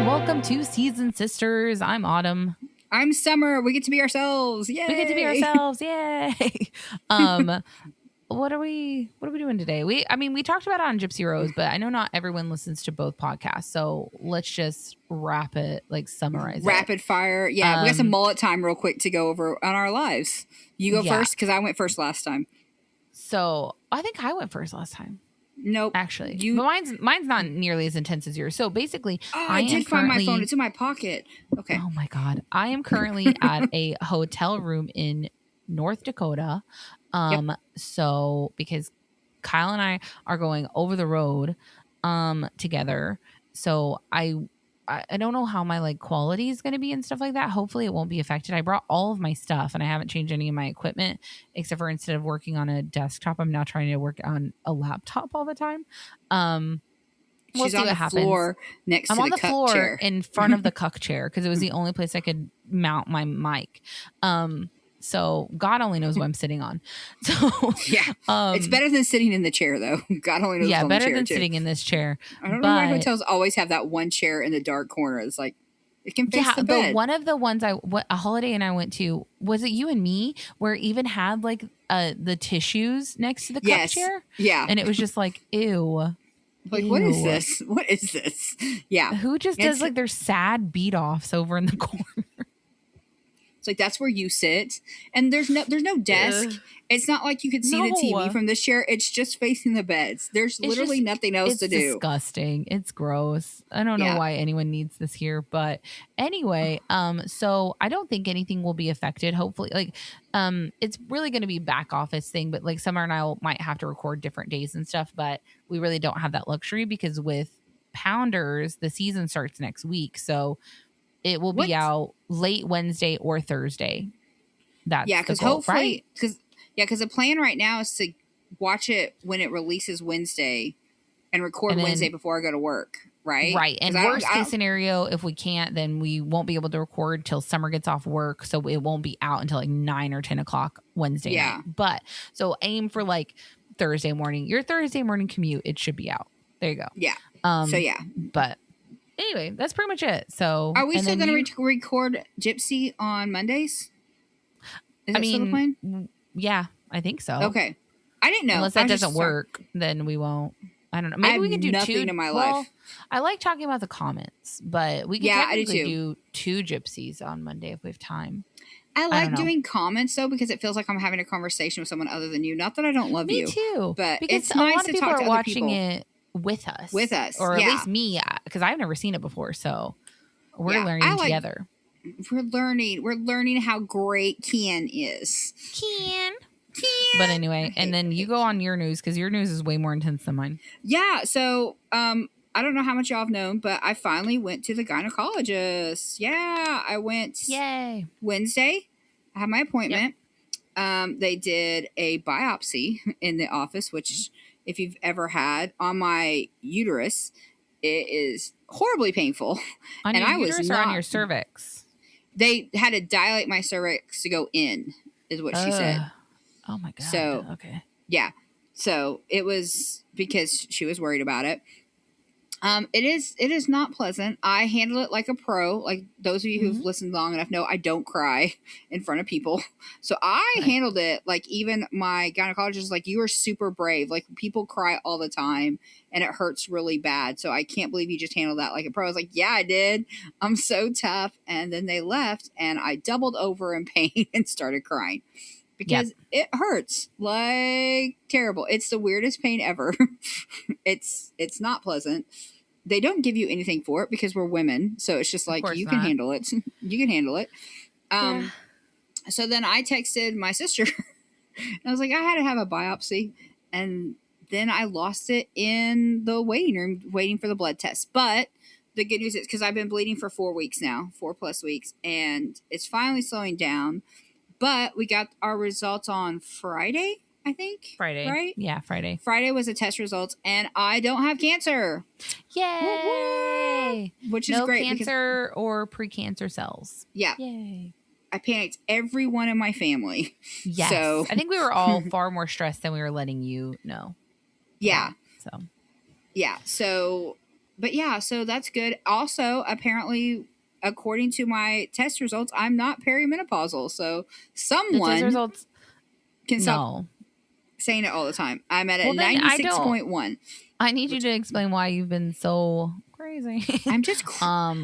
Welcome to Season Sisters. I'm Autumn. I'm Summer. We get to be ourselves. Yay! We get to be ourselves. Yay! What are we doing today? We talked about it on Gypsy Rose, but I know not everyone listens to both podcasts, so let's just summarize Rapid fire. Yeah, we got some mullet time real quick to go over on our lives. You go first because I went first last time. So I think I went first last time. Nope. Actually, but mine's not nearly as intense as yours. So basically, I did find my phone. It's in my pocket. Okay. Oh my God. I am currently at a hotel room in North Dakota. So because Kyle and I are going over the road together. So I don't know how my quality is going to be and stuff like that. Hopefully it won't be affected. I brought all of my stuff and I haven't changed any of my equipment except for instead of working on a desktop, I'm now trying to work on a laptop all the time. We'll She's on the floor next to the cuck chair. I'm on the floor in front of the cuck chair because it was the only place I could mount my mic. So God only knows what I'm sitting on. So yeah, it's better than sitting in the chair though. God only knows. Yeah, better than sitting in this chair. I don't know why hotels always have that one chair in the dark corner. It's like it can face the bed. But one of the ones a Holiday and I went to, was it you and me, where it even had the tissues next to the cup chair? Yeah, and it was just ew. Ew. What is this? What is this? Yeah, who just does their sad beat offs over in the corner? It's that's where you sit, and there's no desk. It's not like you could see the TV from this chair. It's just facing the beds. There's literally nothing else to do. It's disgusting. It's gross. I don't know why anyone needs this here, but anyway, so I don't think anything will be affected. Hopefully, it's really going to be back office thing, but Summer and I might have to record different days and stuff, but we really don't have that luxury because with Pounders, the season starts next week, so it will be out late Wednesday or Thursday. That's because hopefully, because the plan right now is to watch it when it releases Wednesday and record Wednesday before I go to work. Right. Right. And worst case scenario, if we can't, then we won't be able to record till Summer gets off work. So it won't be out until 9 or 10 o'clock Wednesday night. But so aim for Thursday morning. Your Thursday morning commute, it should be out. There you go. Yeah. But anyway, that's pretty much it. So are we still going to record Gypsy on Mondays? Is that still the plan? Yeah, I think so. Okay. I didn't know. Unless that doesn't work, then we won't. I don't know. Maybe we can do nothing in my life. I like talking about the comments, but we can technically do 2 Gypsies on Monday if we have time. I like doing comments though because it feels like I'm having a conversation with someone other than you. Not that I don't love you. Me too. But because it's nice to talk to other people. Watching it with us. Or yeah. at least me, because I've never seen it before, so we're learning together. We're learning how great Ken is. Ken. But anyway, and then you go on your news because your news is way more intense than mine. Yeah, so I don't know how much y'all have known, but I finally went to the gynecologist. Yeah, I went Wednesday. I had my appointment. Yep. They did a biopsy in the office, which if you've ever had on my uterus, it is horribly painful. On your uterus or on your cervix? They had to dilate my cervix to go in, is what she said. Oh my God. So, okay. Yeah. So it was because she was worried about it. It is not pleasant. I handle it like a pro. Like those of you who've listened long enough know I don't cry in front of people. So I handled it like even my gynecologist was like, you are super brave. Like people cry all the time and it hurts really bad. So I can't believe you just handled that like a pro. I was like, yeah, I did. I'm so tough. And then they left and I doubled over in pain and started crying. Because it hurts like terrible. It's the weirdest pain ever. It's not pleasant. They don't give you anything for it because we're women. So it's just like, you can handle it. You can handle it. So then I texted my sister and I was like, I had to have a biopsy. And then I lost it in the waiting room, waiting for the blood test. But the good news is because I've been bleeding for 4 weeks now, 4+ weeks, and it's finally slowing down. But we got our results on Friday, I think. Friday. Right? Yeah, Friday. Friday was the test results, and I don't have cancer. Yay! Which is great. No cancer or precancer cells. Yeah. Yay. I panicked everyone in my family. Yes. So. I think we were all far more stressed than we were letting you know. Yeah. So. Yeah. So but yeah, so that's good. Also, apparently, according to my test results, I'm not perimenopausal. So The test someone results, can stop no. saying it all the time. I'm at a Well, then I don't. 96.1. I need you Which to explain why you've been so crazy. I'm just I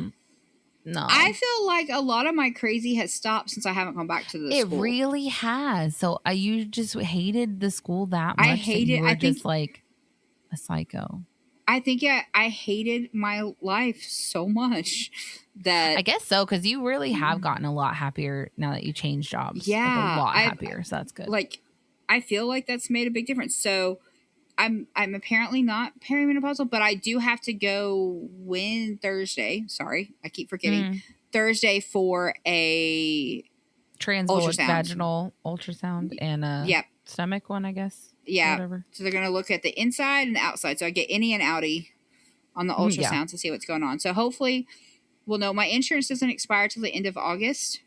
No. feel like a lot of my crazy has stopped since I haven't gone back to the It school. really has. So you just hated the school that I much that hate you it. were just like a psycho. I hated my life so much that I guess so, because you really have gotten a lot happier now that you changed jobs. Like a yeah, lot I've happier. So that's good. like I feel like that's made a big difference. So I'm apparently not perimenopausal, but I do have to go Thursday. Sorry, I keep forgetting. Thursday for a ultrasound. Vaginal ultrasound and a Yep. stomach one, I guess. Or Yeah. whatever. So they're gonna look at the inside and the outside. So I get innie and outie on the Yeah. ultrasound to see what's going on. So hopefully we'll know. My insurance doesn't expire till the end of August.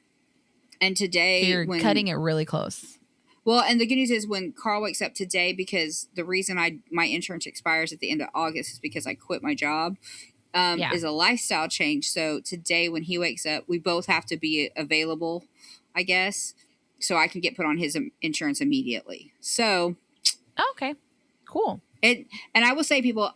And today So you're cutting it really close. well, and the good news is when Carl wakes up today, because the reason my insurance expires at the end of August is because I quit my job, is a lifestyle change. So today when he wakes up, we both have to be available, I guess, so I can get put on his insurance immediately. So Okay. Cool. and I will say, people,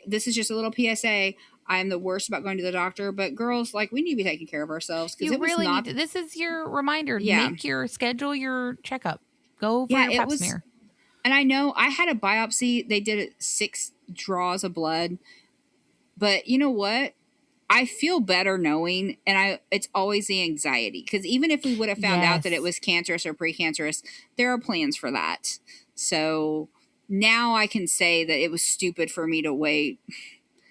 this is just a little PSA. I am the worst about going to the doctor, but girls, like, we need to be taking care of ourselves because You it was really not. need to, this is your reminder. Yeah. Schedule your checkup. Go for Yeah, your it pap was. smear. And I know I had a biopsy. They did 6 draws of blood. But you know what? I feel better knowing, and it's always the anxiety, because even if we would have found out that it was cancerous or precancerous, there are plans for that. So now I can say that it was stupid for me to wait,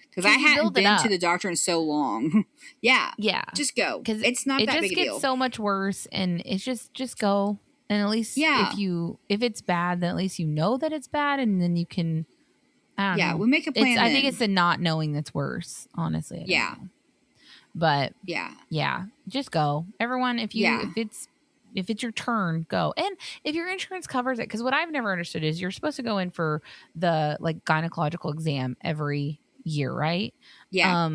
because I hadn't been to the doctor in so long. Yeah. Just go, because it's not that big a deal. It just gets so much worse, and it's just go. And at least if it's bad, then at least you know that it's bad, and then you can. I don't know. We make a plan. I think it's the not knowing that's worse. Honestly, I don't know. But yeah, just go, everyone. If it's your turn, go. And if your insurance covers it, because what I've never understood is you're supposed to go in for the like gynecological exam every year, right? Yeah.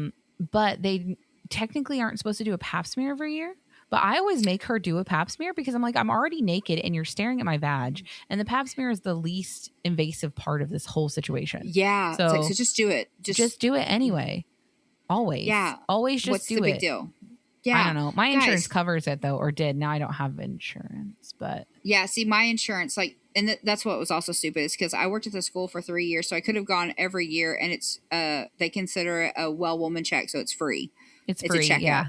But they technically aren't supposed to do a pap smear every year. But I always make her do a pap smear because I'm like, I'm already naked and you're staring at my vag. And the pap smear is the least invasive part of this whole situation. Yeah. So just do it. Just do it anyway. Always. Yeah. Always just do it. What's the big deal? Yeah. I don't know. My insurance covers it though, or did. Now I don't have insurance, but. Yeah. See, my insurance, that's what was also stupid, is because I worked at the school for 3 years. So I could have gone every year, and it's, they consider it a well woman check. So it's free. It's free. A checkout. Yeah.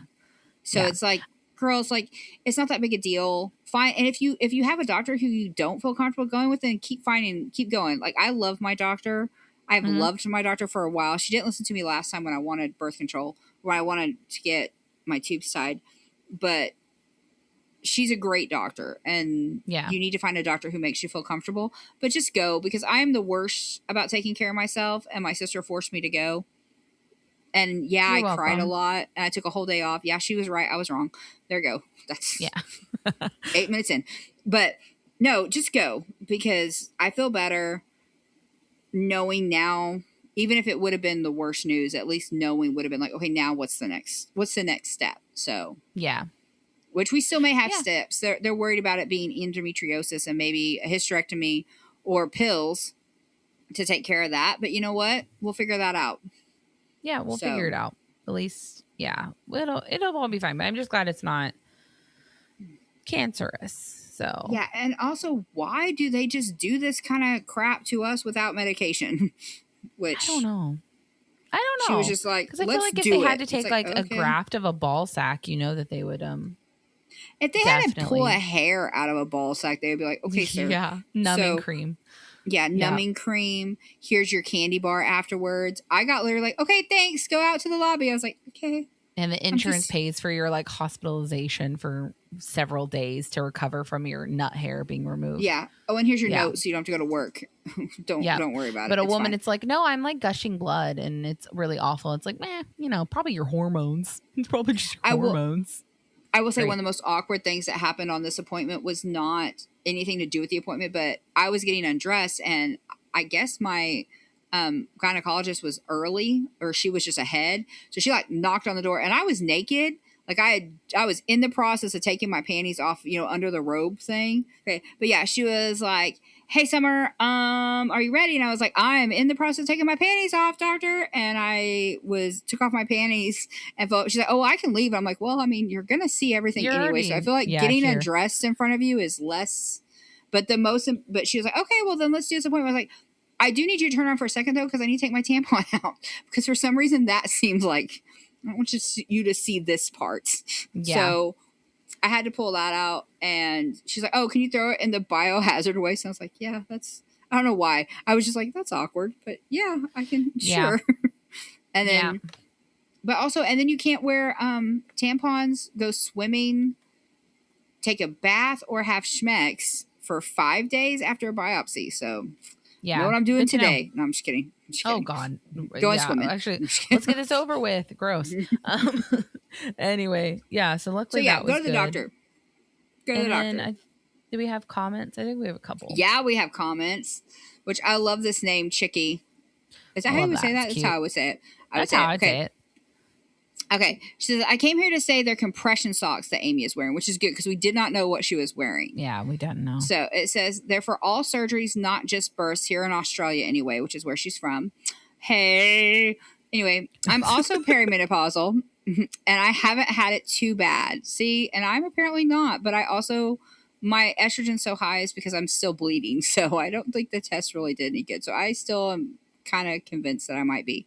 So it's like, girls, like, it's not that big a deal. Fine. And if you have a doctor who you don't feel comfortable going with, then keep going. Like, I love my doctor. I've loved my doctor for a while. She didn't listen to me last time when I wanted birth control, when I wanted to get my tubes tied, but she's a great doctor, and you need to find a doctor who makes you feel comfortable. But just go, because I am the worst about taking care of myself, and my sister forced me to go. And I cried a lot, and I took a whole day off. Yeah, she was right. I was wrong. There you go. That's 8 minutes in. But no, just go, because I feel better knowing now. Even if it would have been the worst news, at least knowing would have been like, okay, now what's the next step? So which we still may have steps. They're worried about it being endometriosis and maybe a hysterectomy or pills to take care of that. But you know what? We'll figure that out. Yeah, we'll figure it out. At least, it'll all be fine. But I'm just glad it's not cancerous. So yeah, and also, why do they just do this kind of crap to us without medication? Which I don't know. She was just like, because I feel like if they had to take a graft of a ball sack, that they would if they had to pull a hair out of a ball sack, they would be like, okay, sir, numbing cream. Yeah, numbing cream. Here's your candy bar afterwards. I got literally like, okay, thanks. Go out to the lobby. I was like, okay. And the insurance pays for your like hospitalization for several days to recover from your nut hair being removed. Yeah. Oh, and here's your note, so you don't have to go to work. Don't worry about it. But a woman, it's like, no, I'm like gushing blood, and it's really awful. It's like, probably your hormones. It's probably just your hormones. I will say one of the most awkward things that happened on this appointment was not anything to do with the appointment, but I was getting undressed, and I guess my gynecologist was early, or she was just ahead. So she like knocked on the door, and I was naked. Like I was in the process of taking my panties off, under the robe thing. Okay. But yeah, she was like, "Hey, Summer, are you ready?" And I was like, "I'm in the process of taking my panties off, doctor." And I took off my panties and she's like, "Oh, I can leave." I'm like, "Well, I mean, you're going to see everything You're anyway." So I already, feel like yeah, getting here. undressed in front of you is less, but but she was like, "Okay, well then let's do this appointment." I was like, "I do need you to turn around for a second though, because I need to take my tampon out." Because for some reason that seemed like, I want you to see this part. Yeah. So I had to pull that out, and she's like, "Oh, can you throw it in the biohazard waste?" And I was like, "Yeah, I don't know why. I was just like, that's awkward, but yeah, I can, Yeah. sure." And then, but also, and then you can't wear tampons, go swimming, take a bath, or have schmecks for 5 days after a biopsy. So, know what I'm doing today. No, I'm just kidding. Oh God. Going swimming. Actually, let's get this over with. Gross. Anyway, yeah. So luckily that was go to the doctor. Go to the doctor. Do we have comments? I think we have a couple. Yeah, we have comments, which I love this name, Chicky. Is that how you would say that? That's how I would say it. That's how I'd say it. Okay. She says, "I came here to say they're compression socks that Amy is wearing," which is good because we did not know what she was wearing. Yeah, we didn't know. So it says they're for all surgeries, not just births, here in Australia anyway, which is where she's from. Hey. Anyway, I'm also perimenopausal, and I haven't had it too bad. See, and I'm apparently not, but my estrogen's so high is because I'm still bleeding. So I don't think the test really did any good. So I still am kind of convinced that I might be.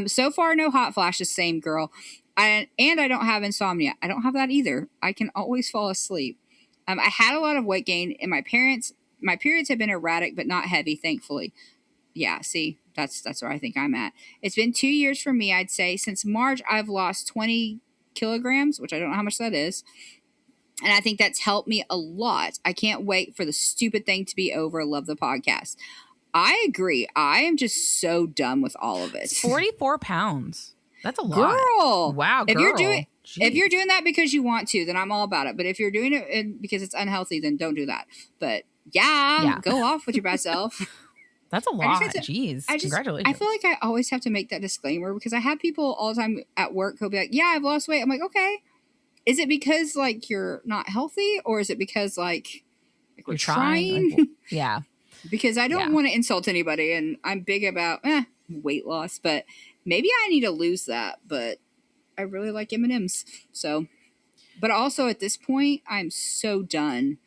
So far, no hot flashes, same girl. And I don't have insomnia. I don't have that either. I can always fall asleep. I had a lot of weight gain, and my periods have been erratic, but not heavy, thankfully. Yeah, see, that's where I think I'm at. It's been 2 years for me, I'd say. Since March, I've lost 20 kilograms, which I don't know how much that is. And I think that's helped me a lot. I can't wait for the stupid thing to be over. Love the podcast. I agree. I am just so done with all of it. It's 44 pounds. That's a lot. Girl. Wow, girl. If you're doing that because you want to, then I'm all about it. But if you're doing it because it's unhealthy, then don't do that. But yeah. Go off with your bad self. That's a lot. Jeez. Congratulations. I feel like I always have to make that disclaimer because I have people all the time at work who'll be like, "Yeah, I've lost weight." I'm like, "Okay. Is it because like you're not healthy, or is it because like we're trying?" Like, yeah. Because I don't want to insult anybody, and I'm big about weight loss, but maybe I need to lose that. But I really like M&Ms, so. But also at this point, I'm so done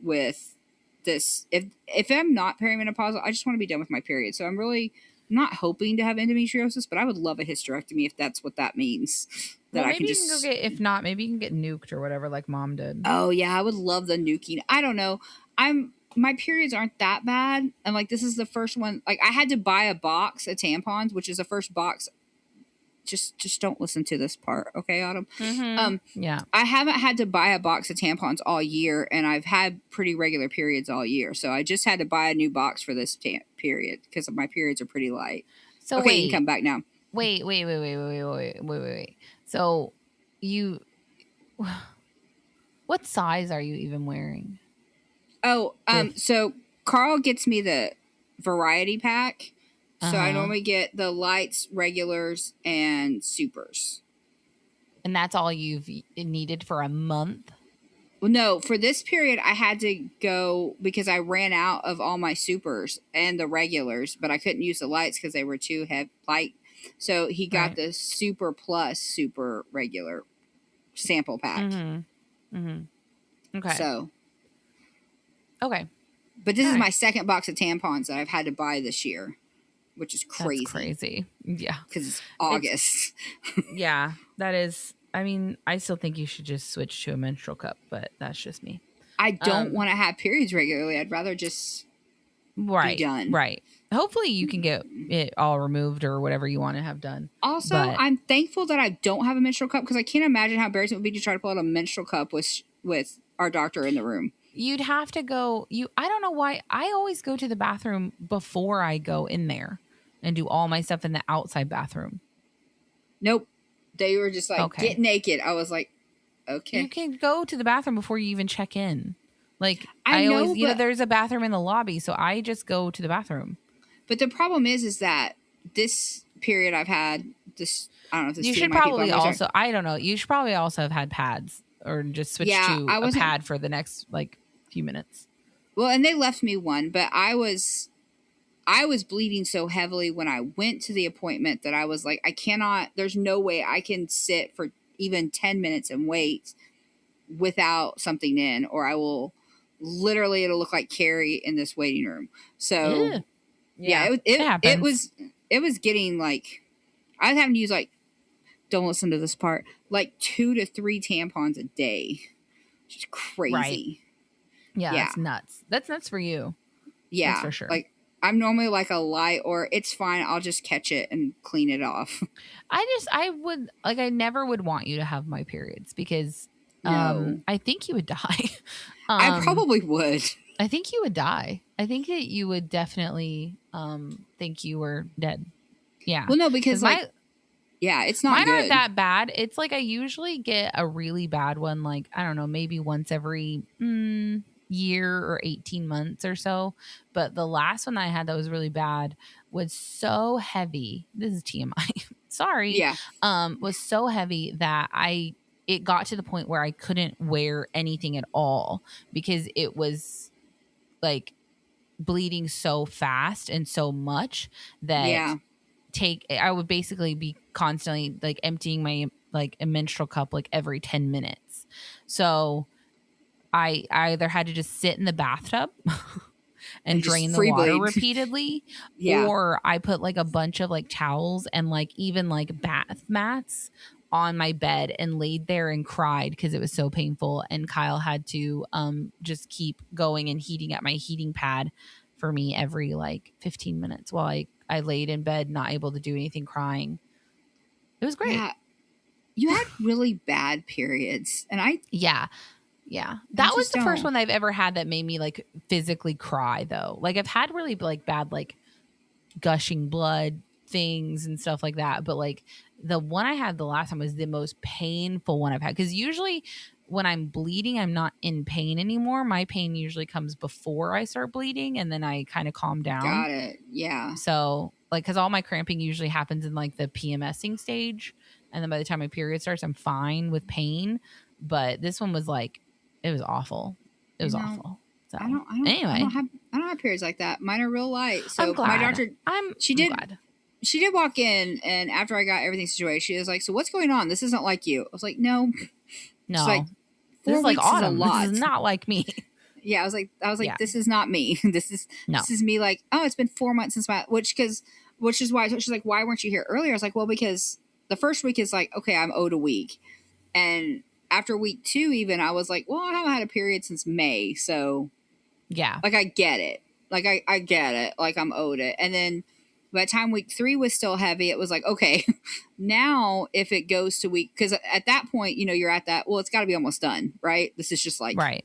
with this. If I'm not perimenopausal, I just want to be done with my period. So I'm really not hoping to have endometriosis, but I would love a hysterectomy if that's what that means. That maybe you can go get. If not, maybe you can get nuked or whatever, like Mom did. Oh yeah, I would love the nuking. I don't know. My periods aren't that bad, and like this is the first one. Like I had to buy a box of tampons, which is the first box. Just don't listen to this part, okay, Autumn? Mm-hmm. Yeah. I haven't had to buy a box of tampons all year, and I've had pretty regular periods all year. So I just had to buy a new box for this period because my periods are pretty light. So okay, you can come back now. Wait. So what size are you even wearing? Oh, so Carl gets me the variety pack. So I normally get the lights, regulars, and supers. And that's all you've needed for a month? Well, no, for this period, I had to go because I ran out of all my supers and the regulars, but I couldn't use the lights because they were too light. So he got the super plus super regular sample pack. Mm-hmm. Mm-hmm. Okay. So. Okay. But this is my second box of tampons that I've had to buy this year. Which is crazy. That's crazy. Yeah. Because it's August. Yeah, that is. I mean, I still think you should just switch to a menstrual cup, but that's just me. I don't want to have periods regularly. I'd rather just be done. Right. Hopefully you can get it all removed or whatever you want to have done. Also, I'm thankful that I don't have a menstrual cup because I can't imagine how embarrassing it would be to try to pull out a menstrual cup with our doctor in the room. You'd have to go. I don't know why. I always go to the bathroom before I go in there and do all my stuff in the outside bathroom. Nope. They were just like, get naked. I was like, okay. You can go to the bathroom before you even check in. Like, I always, there's a bathroom in the lobby, so I just go to the bathroom. But the problem is that this period I've had this. I don't know if this You to should my people. probably also, I don't know. You should probably also have had pads or just switch Yeah, to I a wasn't. pad for the next like few minutes. Well, and they left me one, but I was bleeding so heavily when I went to the appointment that I was like, I cannot. There's no way I can sit for even 10 minutes and wait without something in, or I will literally it'll look like Carrie in this waiting room. So Ew. yeah, It happens. it was getting like I was having to use like don't listen to this part like 2 to 3 tampons a day. Just Right. crazy. Yeah, Yeah. that's nuts. That's nuts for you. Yeah. That's for sure. Like I'm normally like a light or it's fine. I'll just catch it and clean it off. I would like, I never would want you to have my periods because No. I think you would die. I probably would. I think you would die. I think that you would definitely think you were dead. Yeah. Well, no, because like, yeah, it's not mine good. aren't that bad. It's like I usually get a really bad one, like, I don't know, maybe once every year or 18 months or so. But the last one I had that was really bad was so heavy. This is TMI. Sorry. Yeah. Was so heavy that it got to the point where I couldn't wear anything at all because it was like bleeding so fast and so much that I would basically be constantly like emptying my like a menstrual cup like every 10 minutes. So I either had to just sit in the bathtub and drain the water repeatedly, or I put like a bunch of like towels and like even like bath mats on my bed and laid there and cried because it was so painful. And Kyle had to just keep going and heating at my heating pad for me every like 15 minutes while I laid in bed, not able to do anything, crying. It was great. Yeah. You had really bad periods. And yeah. That was the first one I've ever had that made me like physically cry though. Like I've had really like bad, like gushing blood things and stuff like that. But like the one I had the last time was the most painful one I've had. Cause usually when I'm bleeding, I'm not in pain anymore. My pain usually comes before I start bleeding and then I kind of calm down. Got it. Yeah. So like, cause all my cramping usually happens in like the PMSing stage. And then by the time my period starts, I'm fine with pain. But this one was like, it was awful. It was awful. So anyway, I don't have periods like that. Mine are real light. So I'm glad. My doctor, she did walk in, and after I got everything situated, she was like, "So what's going on? This isn't like you." I was like, "No." Like, this is like Autumn. This is not like me. Yeah, I was like, this is not me. This is me. Like, oh, it's been 4 months since which is why she's like, why weren't you here earlier? I was like, well, because the first week is like, okay, I'm owed a week, and after week 2, even I was like, well, I haven't had a period since May, so yeah, like I get it, like I get it, like I'm owed it, and then by the time week 3 was still heavy, it was like, okay, now if it goes to week, because at that point, you're at that, well, it's got to be almost done, right? This is just like, right.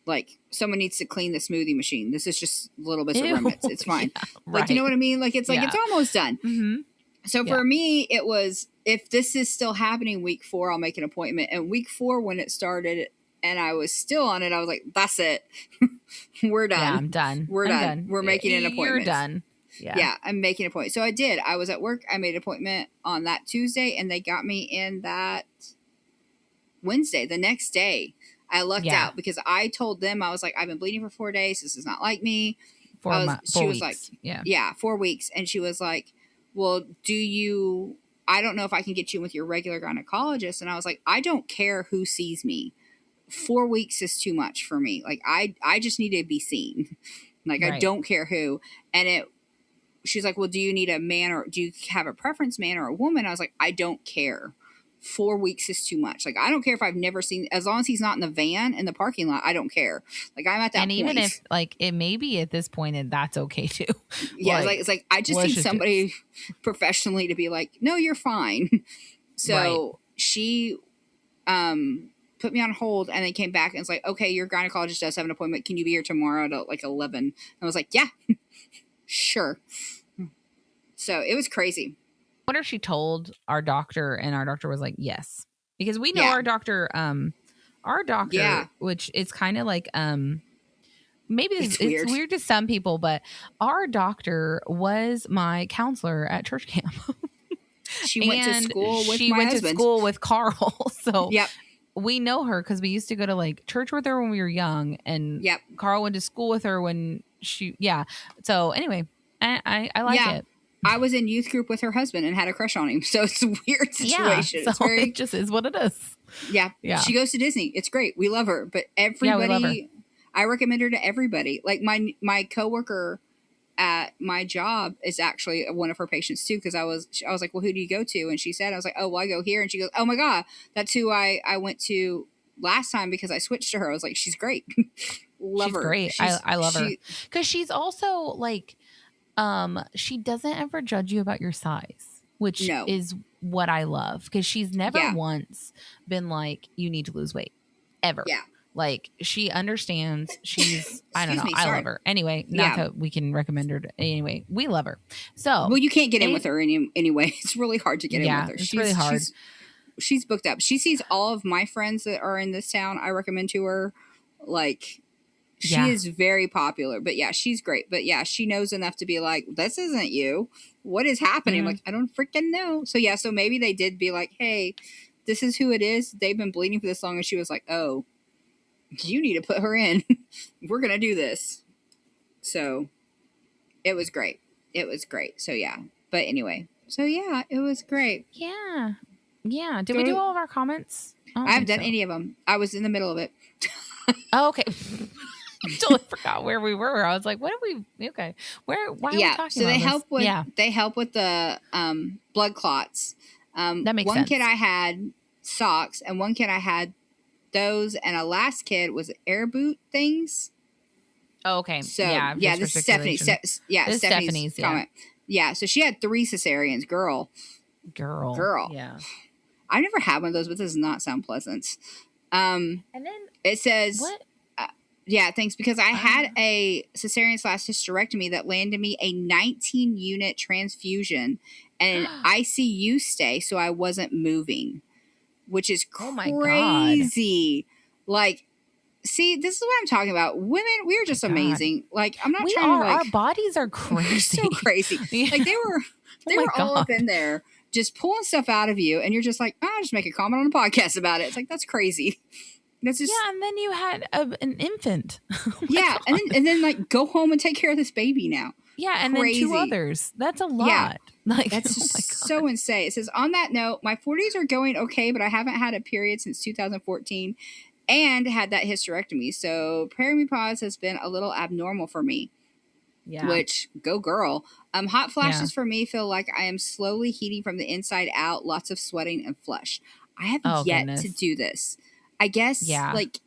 Like someone needs to clean the smoothie machine. This is just little bits of remnants. It's fine. Yeah, like, right. you know what I mean? Like, it's like, it's almost done. Mm-hmm. So for me, it was, if this is still happening week 4, I'll make an appointment. And week 4, when it started and I was still on it, I was like, that's it. We're done. Yeah, I'm done. We're done. We're making an appointment. You're done. Yeah, I'm making an appointment. So I did. I was at work. I made an appointment on that Tuesday, and they got me in that Wednesday, the next day. I lucked out because I told them, I was like, I've been bleeding for 4 days. This is not like me. 4 she was weeks. like, yeah, 4 weeks. And she was like, well, I don't know if I can get you with your regular gynecologist. And I was like, I don't care who sees me. 4 weeks is too much for me. Like, I just need to be seen. Like, I don't care who. And she's like, well, do you need a man, or do you have a preference, man or a woman? I was like, I don't care. 4 weeks is too much. Like, I don't care if I've never seen, as long as he's not in the van in the parking lot, I don't care. Like, I'm at that point. And even if, like, it may be at this point, and that's okay too. Yeah, it's like I just need somebody professionally to be like, no, you're fine. So she put me on hold, and then came back and was like, okay, your gynecologist does have an appointment. Can you be here tomorrow at like 11? And I was like, yeah, sure. So it was crazy. Wonder if she told our doctor, and our doctor was like, yes, because we know our doctor, which is kind of like maybe it's weird to some people, but our doctor was my counselor at church camp. She went to school with my husband. To school with Carl. So yep. We know her because we used to go to like church with her when we were young, and yep. Carl went to school with her when So anyway, I like it. I was in youth group with her husband and had a crush on him. So it's a weird situation. Yeah, so it just is what it is. Yeah. Yeah. She goes to Disney. It's great. We love her. But everybody, I recommend her to everybody. Like my coworker at my job is actually one of her patients too. Cause I was like, well, who do you go to? And she said, I was like, oh, well, I go here. And she goes, oh my God, that's who I went to last time because I switched to her. I was like, she's great. Love her. Great. I love her. Cause she's also like, she doesn't ever judge you about your size, which is what I love. Because she's never once been like, you need to lose weight ever. Yeah. Like she understands. She's, I don't know. I love her. Anyway, not that we can recommend her. Anyway, we love her. So, well, you can't get in with her anyway. It's really hard to get in with her. It's really hard. She's booked up. She sees all of my friends that are in this town. I recommend to her. Like, she is very popular. But yeah, she's great. But yeah, she knows enough to be like, this isn't you. What is happening? Mm-hmm. Like, I don't freaking know. So yeah, so maybe they did be like, hey, this is who it is. They've been bleeding for this long. And she was like, oh, you need to put her in. We're going to do this. So it was great. It was great. So yeah. But anyway. So yeah, it was great. Yeah. Yeah. Did we do all of our comments? I haven't done any of them. I was in the middle of it. Oh, okay. I totally forgot where we were. I was like, what did we, okay. Why are we talking about so they help this? with, they help with the blood clots. That makes sense. One kid I had socks and one kid I had those, and a last kid was air boot things. Oh, okay. So yeah, this is Stephanie. Stephanie's comment. Yeah, so she had 3 cesareans. Girl. Yeah. I've never had one of those, but this does not sound pleasant. And then it says, what? Yeah, thanks. Because I had a cesarean / hysterectomy that landed me a 19-unit transfusion and an ICU stay, so I wasn't moving, which is crazy. Like, see, this is what I'm talking about. Women, we are just amazing. Like, I'm not trying to, like, our bodies are crazy. So crazy. Like, they were all up in there just pulling stuff out of you, and you're just like, I'll just make a comment on a podcast about it. It's like, that's crazy. That's just, and then you had an infant. and then like go home and take care of this baby now. Yeah, and then 2 others. That's a lot. Yeah. Like, that's just so insane. It says, on that note, my 40s are going okay, but I haven't had a period since 2014 and had that hysterectomy. So perimenopause has been a little abnormal for me. Yeah. Which, go girl. Hot flashes for me feel like I am slowly heating from the inside out, lots of sweating and flush. I have yet to do this. I guess, like,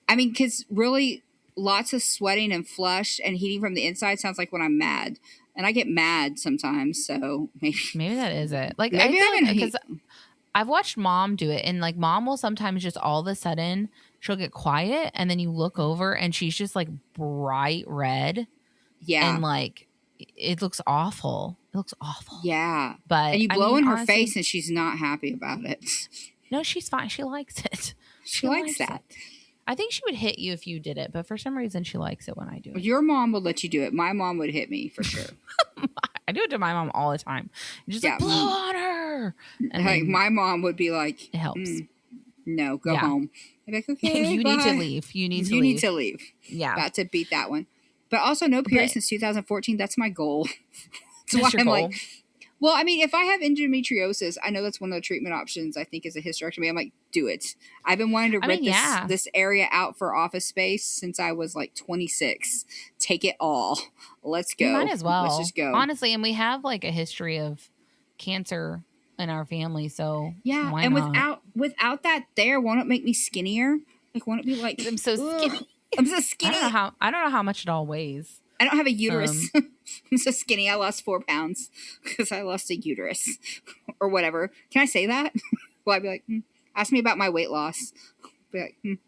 I mean, because really lots of sweating and flush and heating from the inside sounds like when I'm mad. And I get mad sometimes, so maybe that is it. Like, maybe because I've watched Mom do it, and like Mom will sometimes just all of a sudden she'll get quiet, and then you look over and she's just like bright red. Yeah, and like it looks awful. It looks awful. Yeah, but and you blow in her face, and she's not happy about it. No, she's fine. She likes it. She likes that. I think she would hit you if you did it, but for some reason she likes it when I do it. Your mom would let you do it. My mom would hit me for sure. I do it to my mom all the time. Just like, blow on her. And like my mom would be like, it helps. No, go home. I'd be like, okay, you need to leave. You need to leave. Yeah. About to beat that one. But also no period since 2014. That's my goal. That's why I'm like, well, I mean, if I have endometriosis, I know that's one of the treatment options, I think, is a hysterectomy. I'm like, do it. I've been wanting to rent this area out for office space since I was like 26. Take it all. Let's go. You might as well. Let's just go. Honestly, and we have like a history of cancer in our family, so why and not? without that there, won't it make me skinnier? Like, won't it be like, I'm so skinny. I'm so skinny. I don't know how much it all weighs. I don't have a uterus. I'm so skinny. I lost 4 pounds because I lost a uterus or whatever. Can I say that? Well, I'd be like, ask me about my weight loss. Be like,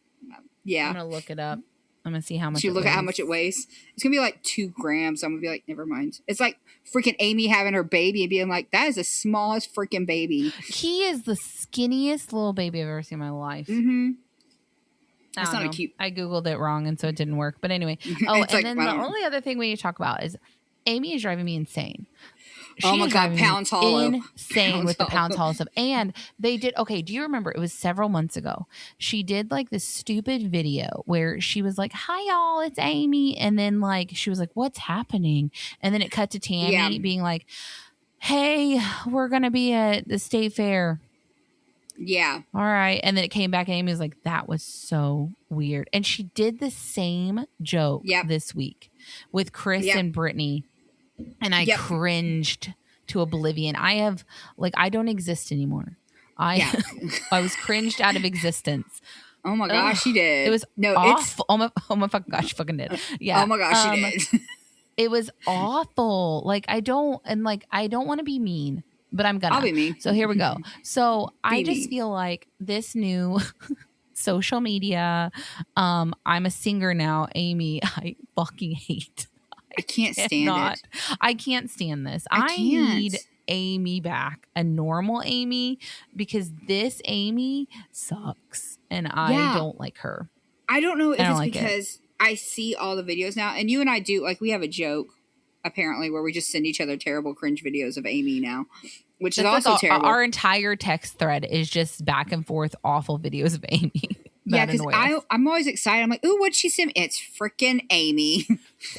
yeah. I'm going to look it up. I'm going to see how much it weighs. At how much it weighs. It's going to be like 2 grams. I'm going to be like, never mind. It's like freaking Amy having her baby and being like, that is the smallest freaking baby. He is the skinniest little baby I've ever seen in my life. Mm-hmm. That's not a cute. I Googled it wrong, and so it didn't work. But anyway. Oh, and like, then the only other thing we need to talk about is Amy is driving me insane. Oh my God, Pounds Hollow. Insane with the Pounds Hollow stuff. And they did, okay, do you remember? It was several months ago. She did like this stupid video where she was like, hi, y'all, it's Amy. And then like, she was like, what's happening? And then it cut to Tammy being like, hey, we're going to be at the state fair. Yeah. All right. And then it came back and Amy was like, that was so weird. And she did the same joke this week with Chris and Brittany. And I cringed to oblivion. I don't exist anymore. I was cringed out of existence. Oh my gosh, she did. It was awful. Oh my fucking gosh, she fucking did. Yeah. Oh my gosh, she did. It was awful. Like I don't want to be mean, but I'm gonna. I'll be mean. So here we go. So I just feel like this new social media. I'm a singer now, Amy. I fucking hate. I can't stand it. I can't stand this. I need Amy back, a normal Amy, because this Amy sucks and I don't like her. I don't know if it's because I see all the videos now, and you and I do, like, we have a joke apparently where we just send each other terrible cringe videos of Amy now, which is also terrible. Our entire text thread is just back and forth awful videos of Amy. Yeah, because I'm always excited. I'm like, ooh, what'd she send me? It's freaking Amy.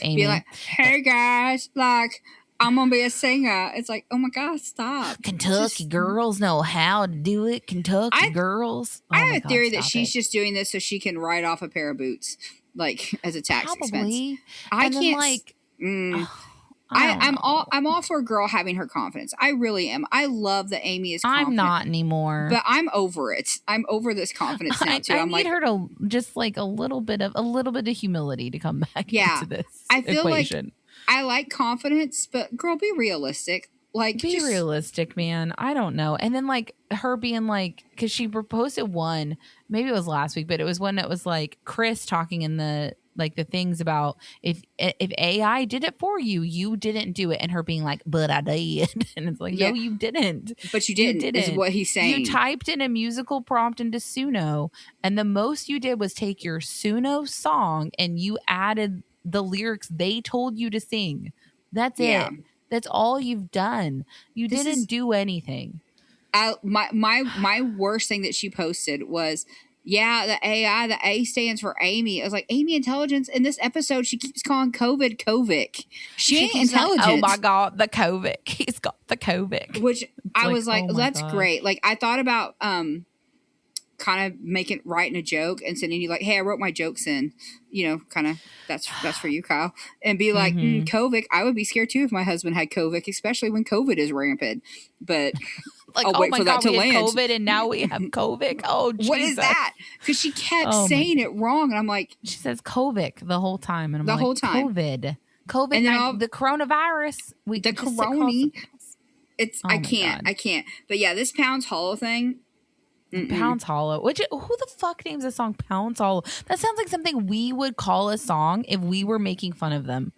Amy. Be like, hey guys, like, I'm gonna be a singer. It's like, oh my God, stop. Kentucky girls know how to do it. Kentucky girls. I have a theory that she's just doing this so she can write off a pair of boots, like, as a tax expense. I can't. I'm all for a girl having her confidence. I really am. I love that Amy is confident. I'm not anymore. But I'm over it. I'm over this confidence now too. I need her to just like a little bit of humility to come back into this I feel equation. Like I like confidence, but girl, be realistic. Like, be realistic, man. I don't know. And then like her being like, because she posted one, maybe it was last week, but it was one that was like Chris talking in the things about if AI did it for you, you didn't do it, and her being like, but I did. And it's like, no, you didn't. But you didn't. Is what he's saying. You typed in a musical prompt into Suno, and the most you did was take your Suno song and you added the lyrics they told you to sing. That's it. That's all you've done. You didn't do anything. My worst thing that she posted was, the AI, the A stands for Amy. I was like, Amy Intelligence. In this episode, she keeps calling Covic. She ain't intelligent. Oh my God, the Covic. He's got the Covic. Which I was like, that's great. Like, I thought about kind of writing a joke and sending you like, hey, I wrote my jokes in, kind of that's for you, Kyle, and be like, Covic. I would be scared too if my husband had Covic, especially when COVID is rampant. But like, I'll wait for that to land. COVID and now we have Covic. Oh, Jesus. What is that? Because she kept saying it wrong, and I'm like, she says Covic the whole time, and I'm the whole time COVID, and then the coronavirus. The corona. It's I can't. But yeah, this Pounds Hollow thing. Pounds Hollow. Who the fuck names a song Pounds Hollow? That sounds like something we would call a song if we were making fun of them.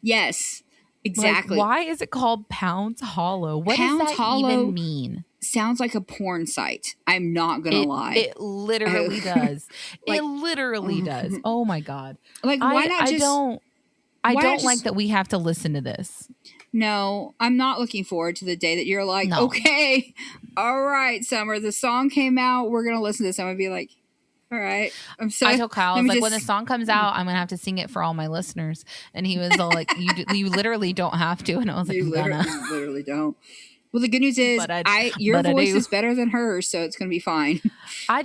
Yes, exactly. Like, why is it called Pounds Hollow? What does that even mean? Sounds like a porn site. I'm not gonna lie. It literally does. It literally does. Oh my God. Like, why not just? I don't like that we have to listen to this. No, I'm not looking forward to the day that you're like, okay, all right, Summer, the song came out. We're going to listen to this. I'm going to be like, all right. I told Kyle, I was like, when the song comes out, I'm going to have to sing it for all my listeners. And he was all like, you literally don't have to. And I was like, you literally don't. Well, the good news is your voice is better than hers, so it's going to be fine. I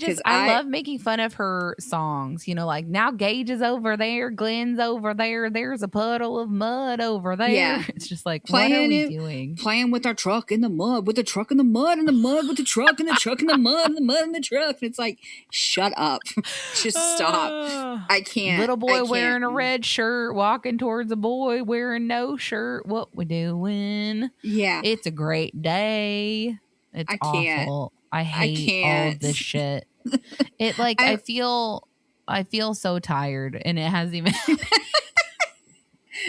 love making fun of her songs. Like, now Gage is over there, Glenn's over there, there's a puddle of mud over there. Yeah. It's just like, what are we doing? Playing with our truck in the mud, with the truck in the mud, and the mud with the truck, and the truck in the mud, and the mud in the truck. And it's like, shut up. Just stop. I can't. Little boy wearing a red shirt, walking towards a boy wearing no shirt. What we doing? Yeah. It's a great day. It's awful. I hate all of this shit. It like I feel so tired, and it hasn't even.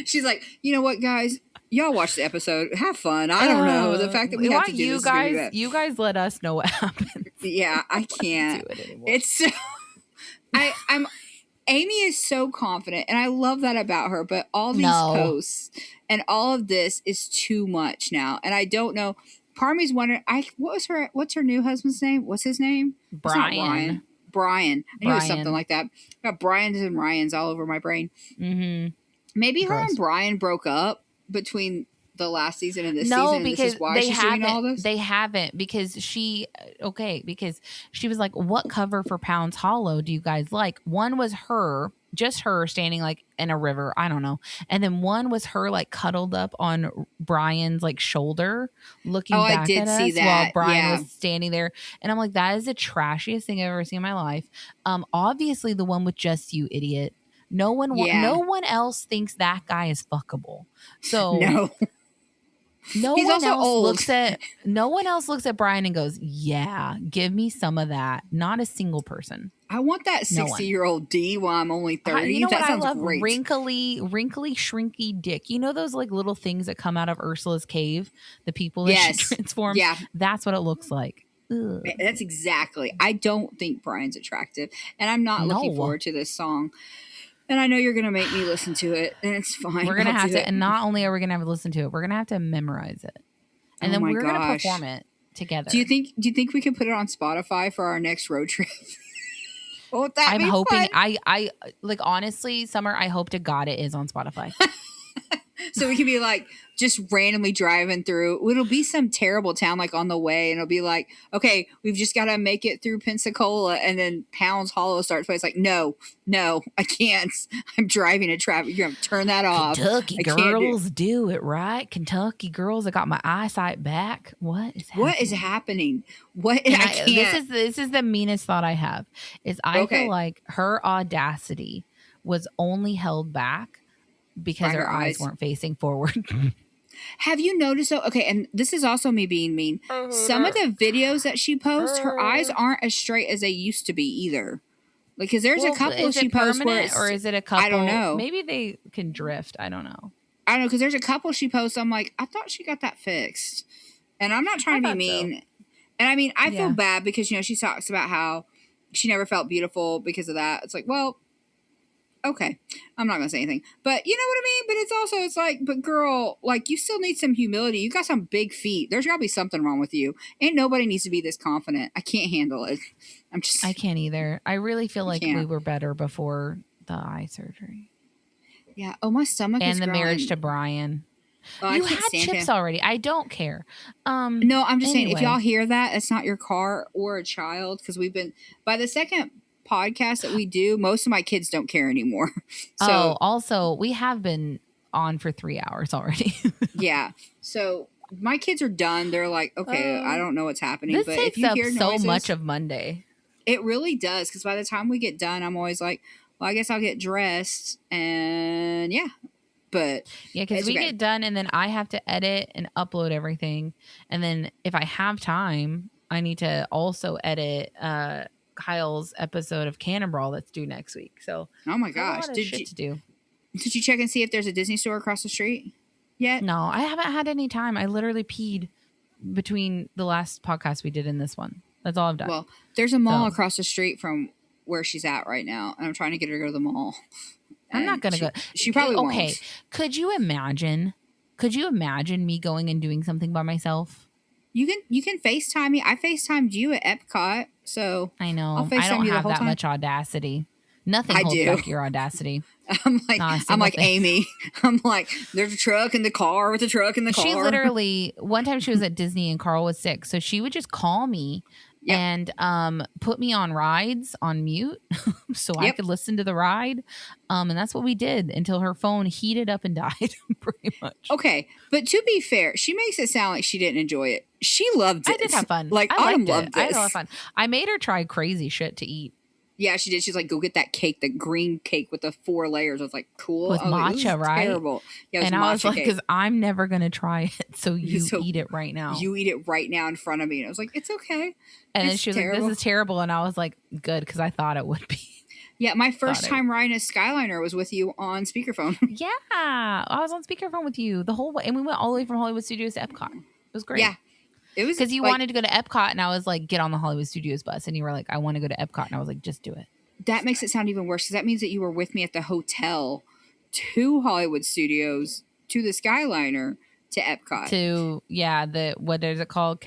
She's like, you know what, guys? Y'all watch the episode. Have fun. I don't know the fact that we have to do this. You guys let us know what happens. Yeah, I can't. Do it anymore. It's so. I'm Amy is so confident, and I love that about her. But all these No. posts and all of this is too much now, and I don't know. Part of me's wondering, what's her new husband's name? What's his name? It's not Ryan. Brian. I knew it was something like that. I got Brian's and Ryan's all over my brain. Mm-hmm. Maybe her and Brian broke up between the last season and this season. No, and because this is why she's doing all this. They haven't, because she was like, what cover for Pounds Hollow do you guys like? One was her, just her standing like in a river, I don't know, and then one was her like cuddled up on Brian's like shoulder, looking back I did at see us that. while Brian was standing there, and I'm like, that is the trashiest thing I've ever seen in my life. Obviously the one with Just You, idiot. No one else thinks that guy is fuckable. So no one else looks at Brian and goes, yeah, give me some of that. Not a single person. I want that 60-year-old D while I'm only 30. You know that what sounds I love? Great. Wrinkly, shrinky dick. You know those like little things that come out of Ursula's cave? The people that she transforms? Yeah. That's what it looks like. Ugh. That's exactly. I don't think Brian's attractive. And I'm not looking forward to this song. And I know you're going to make me listen to it. And it's fine. We're going to have to. And not only are we going to have to listen to it, we're going to have to memorize it. And then we're going to perform it together. Do you think we can put it on Spotify for our next road trip? Won't that I'm be hoping. fun? I like, honestly, Summer, I hope to God it is on Spotify. So we can be like just randomly driving through. It'll be some terrible town like on the way, and it'll be like, okay, we've just got to make it through Pensacola, and then Pounds Hollow starts. But it's like, no, I can't. I'm driving in traffic. You're gonna turn that off. Kentucky girls do it right. Kentucky girls, I got my eyesight back. What is happening? I can't. This is the meanest thought I have. Is I feel like her audacity was only held back because her eyes weren't facing forward. Have you noticed though? Okay, and this is also me being mean. Some of the videos that she posts, her eyes aren't as straight as they used to be either. Like, because there's a couple she posts where or is it a couple? I don't know. Maybe they can drift. I don't know. Because there's a couple she posts. I'm like, I thought she got that fixed, and I'm not trying to be mean. So. And I mean, I feel bad because she talks about how she never felt beautiful because of that. It's like, well. Okay, I'm not gonna say anything, but you know what I mean. But it's like, but girl, like you still need some humility. You got some big feet. There's gotta be something wrong with you. Ain't nobody needs to be this confident. I can't handle it. I can't either. I really feel like we were better before the eye surgery. Yeah. Oh, my stomach and is the growing. Marriage to Brian. Oh, you had chips already. I don't care. No, I'm just saying if y'all hear that, it's not your car or a child because we've been by the second podcast that we do, most of my kids don't care anymore. So also we have been on for 3 hours already. Yeah. So my kids are done. They're like, okay, I don't know what's happening. This but takes if you up hear so noises, much of Monday. It really does. Because by the time we get done, I'm always like, well, I guess I'll get dressed and but because we get done and then I have to edit and upload everything. And then if I have time, I need to also edit Kyle's episode of Cannonball that's due next week. So oh my gosh, did you check and see if there's a Disney store across the street yet? No, I haven't had any time. I literally peed between the last podcast we did in this one. That's all I've done. Well, there's a mall across the street from where she's at right now, and I'm trying to get her to go to the mall. I'm not gonna go. She probably won't. Okay. Could you imagine me going and doing something by myself? You can FaceTime me. I FaceTimed you at Epcot, so I know. I'll FaceTime I don't you have the whole that time. much audacity. Nothing holds back your audacity. I'm like Amy. I'm like, there's a truck in the car with a truck in the car. She literally one time she was at Disney and Carl was sick, so she would just call me and put me on rides on mute so I could listen to the ride. And that's what we did until her phone heated up and died, pretty much. Okay, but to be fair, she makes it sound like she didn't enjoy it. She loved it. I did have fun. Like Autumn loved it. I had a lot of fun. I made her try crazy shit to eat. Yeah, she did. She's like, go get that cake, the green cake with the 4 layers. I was like, cool. With matcha, right? Terrible. Yeah, and I was like, because I'm never going to try it. So you eat it right now. You eat it right now in front of me. And I was like, it's okay. And then she was like, this is terrible. And I was like, good, because I thought it would be. Yeah, my first time riding a Skyliner was with you on speakerphone. Yeah, I was on speakerphone with you the whole way. And we went all the way from Hollywood Studios to Epcot. It was great. Yeah. It was because you wanted to go to Epcot. And I was like, get on the Hollywood Studios bus. And you were like, I want to go to Epcot. And I was like, just do it. that makes it sound even worse because that means that you were with me at the hotel to Hollywood Studios to the Skyliner to Epcot. The what is it called?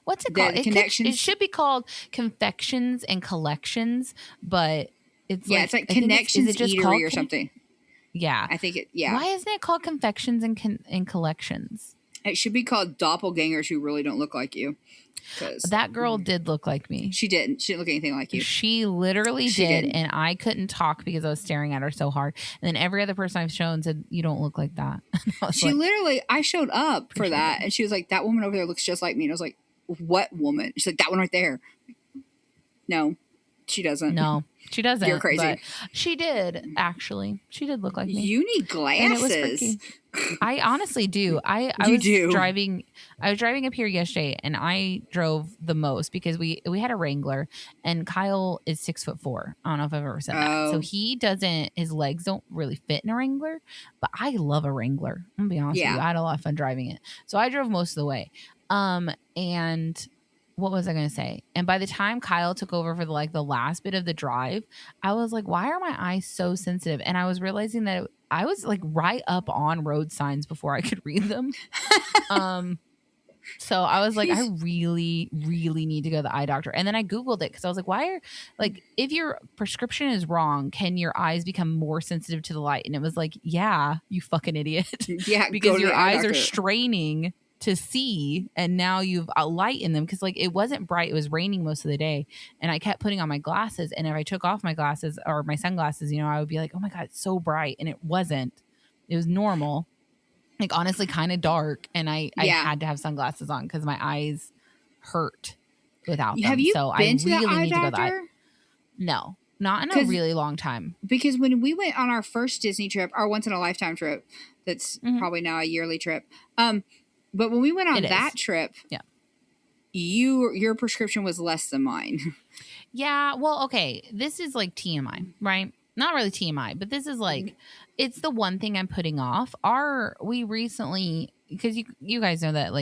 What's it called? The connections. It should be called Confections and Collections, but it's it's like Connections is it just Eatery called or something. Yeah, I think it. Yeah. Why isn't it called Confections and Collections? It should be called Doppelgangers Who Really Don't Look Like You. That girl did look like me. She didn't. She didn't look anything like you. She literally did, and I couldn't talk because I was staring at her so hard. And then every other person I've shown said, "You don't look like that." She literally, I showed up for that, and she was like, "That woman over there looks just like me." And I was like, "What woman?" She's like, "That one right there." No, she doesn't. No, she doesn't. You're crazy. But she did, actually. She did look like me. You need glasses. And it was freaky. I honestly do. I was driving up here yesterday, and I drove the most because we had a Wrangler, and Kyle is 6'4". I don't know if I've ever said that. So his legs don't really fit in a Wrangler, but I love a Wrangler. I'm gonna be honest with you. I had a lot of fun driving it. So I drove most of the way. And what was I going to say? And by the time Kyle took over for the last bit of the drive, I was like, why are my eyes so sensitive? And I was realizing that I was like right up on road signs before I could read them. So I was like, I really, really need to go to the eye doctor. And then I Googled it because I was like, if your prescription is wrong, can your eyes become more sensitive to the light? And it was like, yeah, you fucking idiot. Yeah, because your eyes are straining to see, and now you've a light in them because it wasn't bright. It was raining most of the day, and I kept putting on my glasses, and if I took off my glasses or my sunglasses, I would be like, oh my god, it's so bright. And it wasn't. It was normal, honestly kind of dark, and I had to have sunglasses on because my eyes hurt without them. Have you so been I to really the eye need doctor? to go to the No, not in a really long time. Because when we went on our first Disney trip, our once in a lifetime trip, that's probably now a yearly trip. But when we went on that trip, your prescription was less than mine. Yeah, well, okay. This is like TMI, right? Not really TMI, but this is it's the one thing I'm putting off. We recently, because you guys know that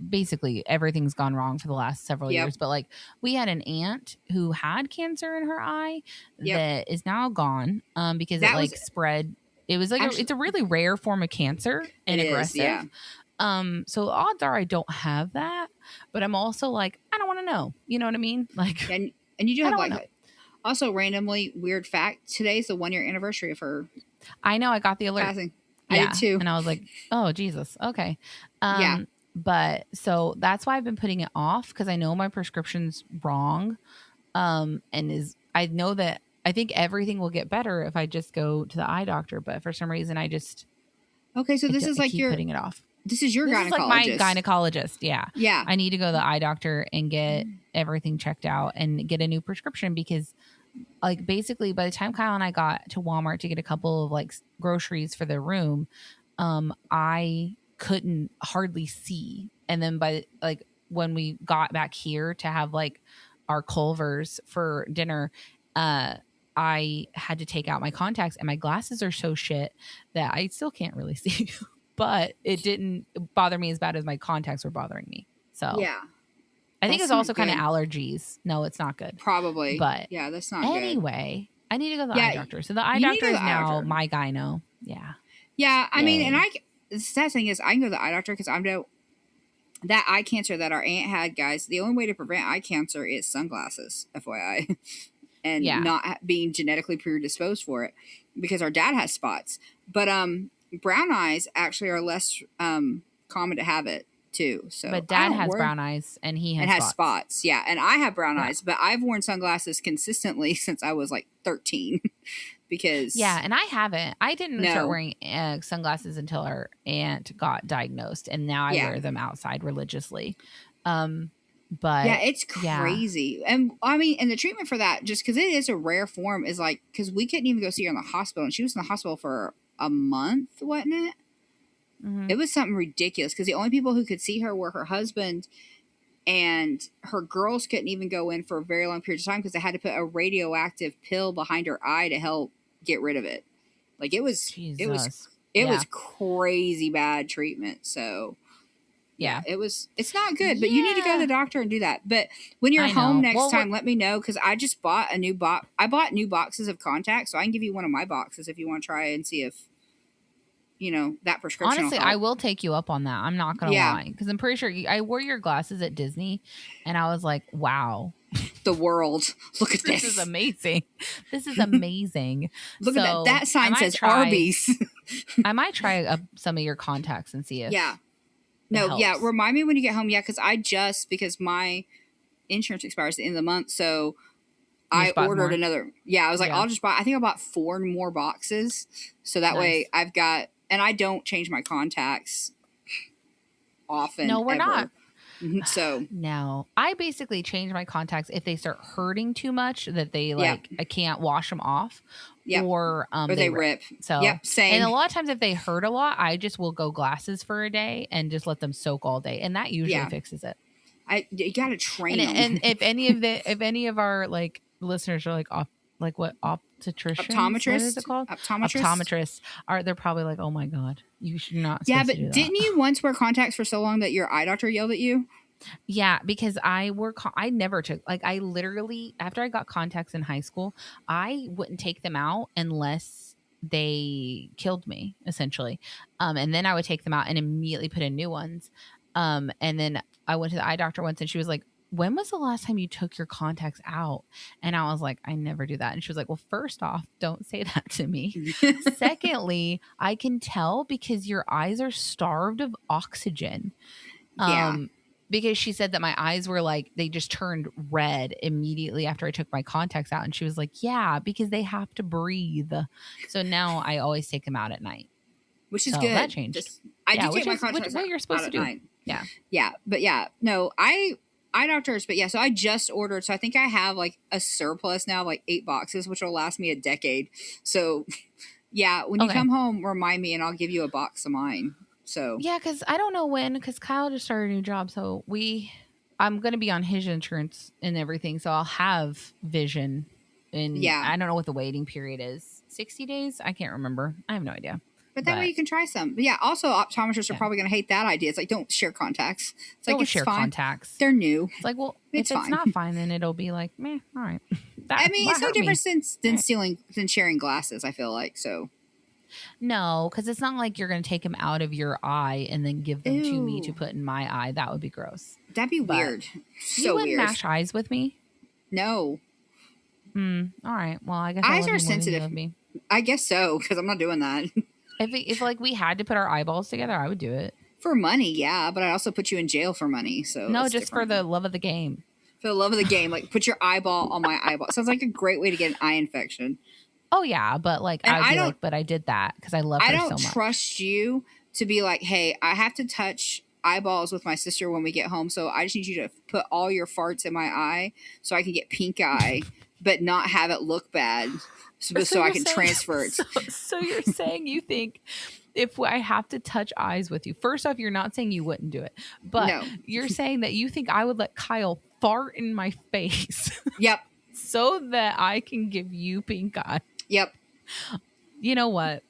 basically everything's gone wrong for the last several years, but we had an aunt who had cancer in her eye that is now gone because it spread. It was it's a really rare form of cancer and aggressive. Yeah. So odds are I don't have that, but I'm also I don't want to know. You know what I mean? And you do have also randomly weird fact. Today's the 1 year anniversary of her. I know. I got the alert. Passing. I did too. And I was like, oh Jesus. Okay. But so that's why I've been putting it off because I know my prescription's wrong. I know that I think everything will get better if I just go to the eye doctor, but for some reason I just so this is keep putting it off. This is your gynecologist. Is my gynecologist. Yeah. Yeah. I need to go to the eye doctor and get everything checked out and get a new prescription because basically by the time Kyle and I got to Walmart to get a couple of groceries for the room, I couldn't hardly see. And then by when we got back here to have our Culvers for dinner, I had to take out my contacts and my glasses are so shit that I still can't really see. But it didn't bother me as bad as my contacts were bothering me. So yeah, I think it's also kind of allergies. No, it's not good. Probably. But yeah, that's not good. I need to go to the eye doctor. So the eye doctor is now my gyno. Yeah. Yeah. I mean, and the sad thing is I can go to the eye doctor because that eye cancer that our aunt had, guys, the only way to prevent eye cancer is sunglasses, FYI. And not being genetically predisposed for it because our dad has spots. But, brown eyes actually are less common to have it too. So, but Dad has brown eyes, and he has spots. Yeah, and I have brown eyes, but I've worn sunglasses consistently since I was 13. Because and I haven't. I didn't start wearing sunglasses until our aunt got diagnosed, and now I wear them outside religiously. But it's crazy. And I mean, and the treatment for that, just because it is a rare form, is because we couldn't even go see her in the hospital, and she was in the hospital for a month, wasn't it? Mm-hmm. It was something ridiculous because the only people who could see her were her husband, and her girls couldn't even go in for a very long period of time because they had to put a radioactive pill behind her eye to help get rid of it. It was crazy bad treatment. So Yeah, Yeah. it's not good, but you need to go to the doctor and do that. But when you're I home know. next Well, time, let me know, because I just bought a new box. I bought new boxes of contacts, so I can give you one of my boxes if you want to try and see if, that prescription will honestly, I help. will take you up on that. I'm not gonna Yeah, lie, because I'm pretty sure I wore your glasses at Disney, and I was like, wow, the world. Look at this is this. amazing. This is amazing. Look at that. So That sign says Arby's. I might try some of your contacts and see Yeah. if it No, yeah. helps. Remind me when you get home. Yeah, because my insurance expires at the end of the month. So You I just bought ordered more. another. Yeah, I was like, Yeah. I think I bought 4 more boxes. So that way Nice. I've got, and I don't change my contacts often, No, we're not. ever. So, No, I basically change my contacts if they start hurting too much that they yep. like I can't wash them off, Yep. or Or they they rip. rip. So, Yep. Same. and a lot of times if they hurt a lot, I just will go glasses for a day and just let them soak all day, and that usually Yeah. fixes it. You got to train And them. and if any of our like listeners are like off, like what, optometricians, what is it called, optometrists, they're probably like, oh my god, you should not. Yeah, supposed to do but that. didn't you once wear contacts for so long that your eye doctor yelled at you? Yeah, because I never took, like, I literally, after I got contacts in high school, I wouldn't take them out unless they killed me, essentially. And then I would take them out and immediately put in new ones. And then I went to the eye doctor once and she was like, when was the last time you took your contacts out? And I was like, I never do that. And she was like, well, first off, don't say that to me. Secondly, I can tell because your eyes are starved of oxygen. Yeah. Because she said that my eyes were like, they just turned red immediately after I took my contacts out. And she was like, yeah, because they have to breathe. So now I always take them out at night. Which is So good. that changed. I do take my contacts what you're supposed out to at do. night. Yeah. Yeah. But yeah, no, eye doctors, but yeah, so I just ordered. So I think I have like a surplus now, like 8 boxes, which will last me a decade. So yeah, when you come home, remind me and I'll give you a box of mine. So yeah, because I don't know when, because Kyle just started a new job. So I'm going to be on his insurance and everything. So I'll have vision. And yeah, I don't know what the waiting period is. 60 days? I can't remember. I have no idea. but that way you can try some. But yeah, also optometrists are probably going to hate that idea. It's like, don't share contacts. It's like, don't share fine. Contacts. They're new. It's like, well, it's if it's fine. not fine, then it'll be like, meh, all right. It's no different than sharing glasses, I feel like. So no, because it's not like you're going to take them out of your eye and then give them to me to put in my eye. That would be gross. That'd be weird. So you wouldn't weird. mash eyes with me? No. All right. Well, I guess eyes are sensitive. Me. I guess so, because I'm not doing that. If like we had to put our eyeballs together, I would do it. For money, yeah, but I'd also put you in jail for money. So no, just different. For the love of the game. For the love of the game, like put your eyeball on my eyeball. Sounds like a great way to get an eye infection. Oh yeah, but like but I did that because I love her so much. I don't trust you to be like, hey, I have to touch eyeballs with my sister when we get home, so I just need you to put all your farts in my eye so I can get pink eye, but not have it look bad, so I can transfer it. So you're saying you think if I have to touch eyes with you, first off, you're not saying you wouldn't do it, but you're saying that you think I would let Kyle fart in my face. Yep. So that I can give you pink eye. Yep. You know what?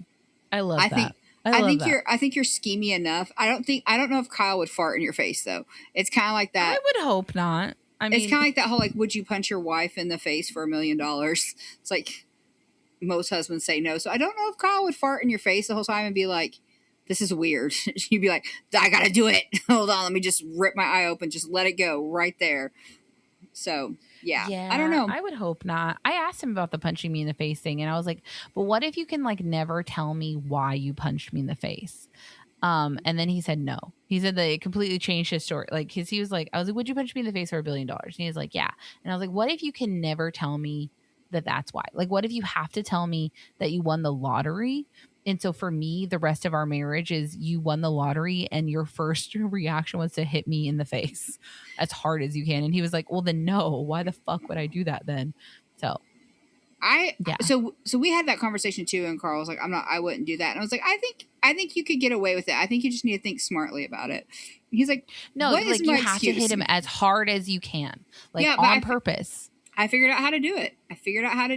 I love that. I think you're schemy enough. I don't know if Kyle would fart in your face though. It's kind of like that. I would hope not. I mean, it's kind of like that whole like, would you punch your wife in the face for $1 million? It's like most husbands say no. So I don't know if Kyle would fart in your face the whole time and be like, this is weird. You'd be like, I gotta do it. Hold on, let me just rip my eye open. Just let it go right there. So yeah, I don't know. I would hope not. I asked him about the punching me in the face thing, and I was like, but what if you can like never tell me why you punched me in the face? And then he said no. He said that it completely changed his story. Like, cause he was like, I was like, would you punch me in the face for $1 billion? And he was like, yeah. And I was like, what if you can never tell me that that's why? Like, what if you have to tell me that you won the lottery? And so for me, the rest of our marriage is you won the lottery and your first reaction was to hit me in the face as hard as you can. And he was like, well, then no, why the fuck would I do that then? So so we had that conversation too. And Carl was like, I wouldn't do that. And I was like, I think you could get away with it. I think you just need to think smartly about it. He's like, no, like you have to hit him as hard as you can, like on purpose. I figured out how to do it.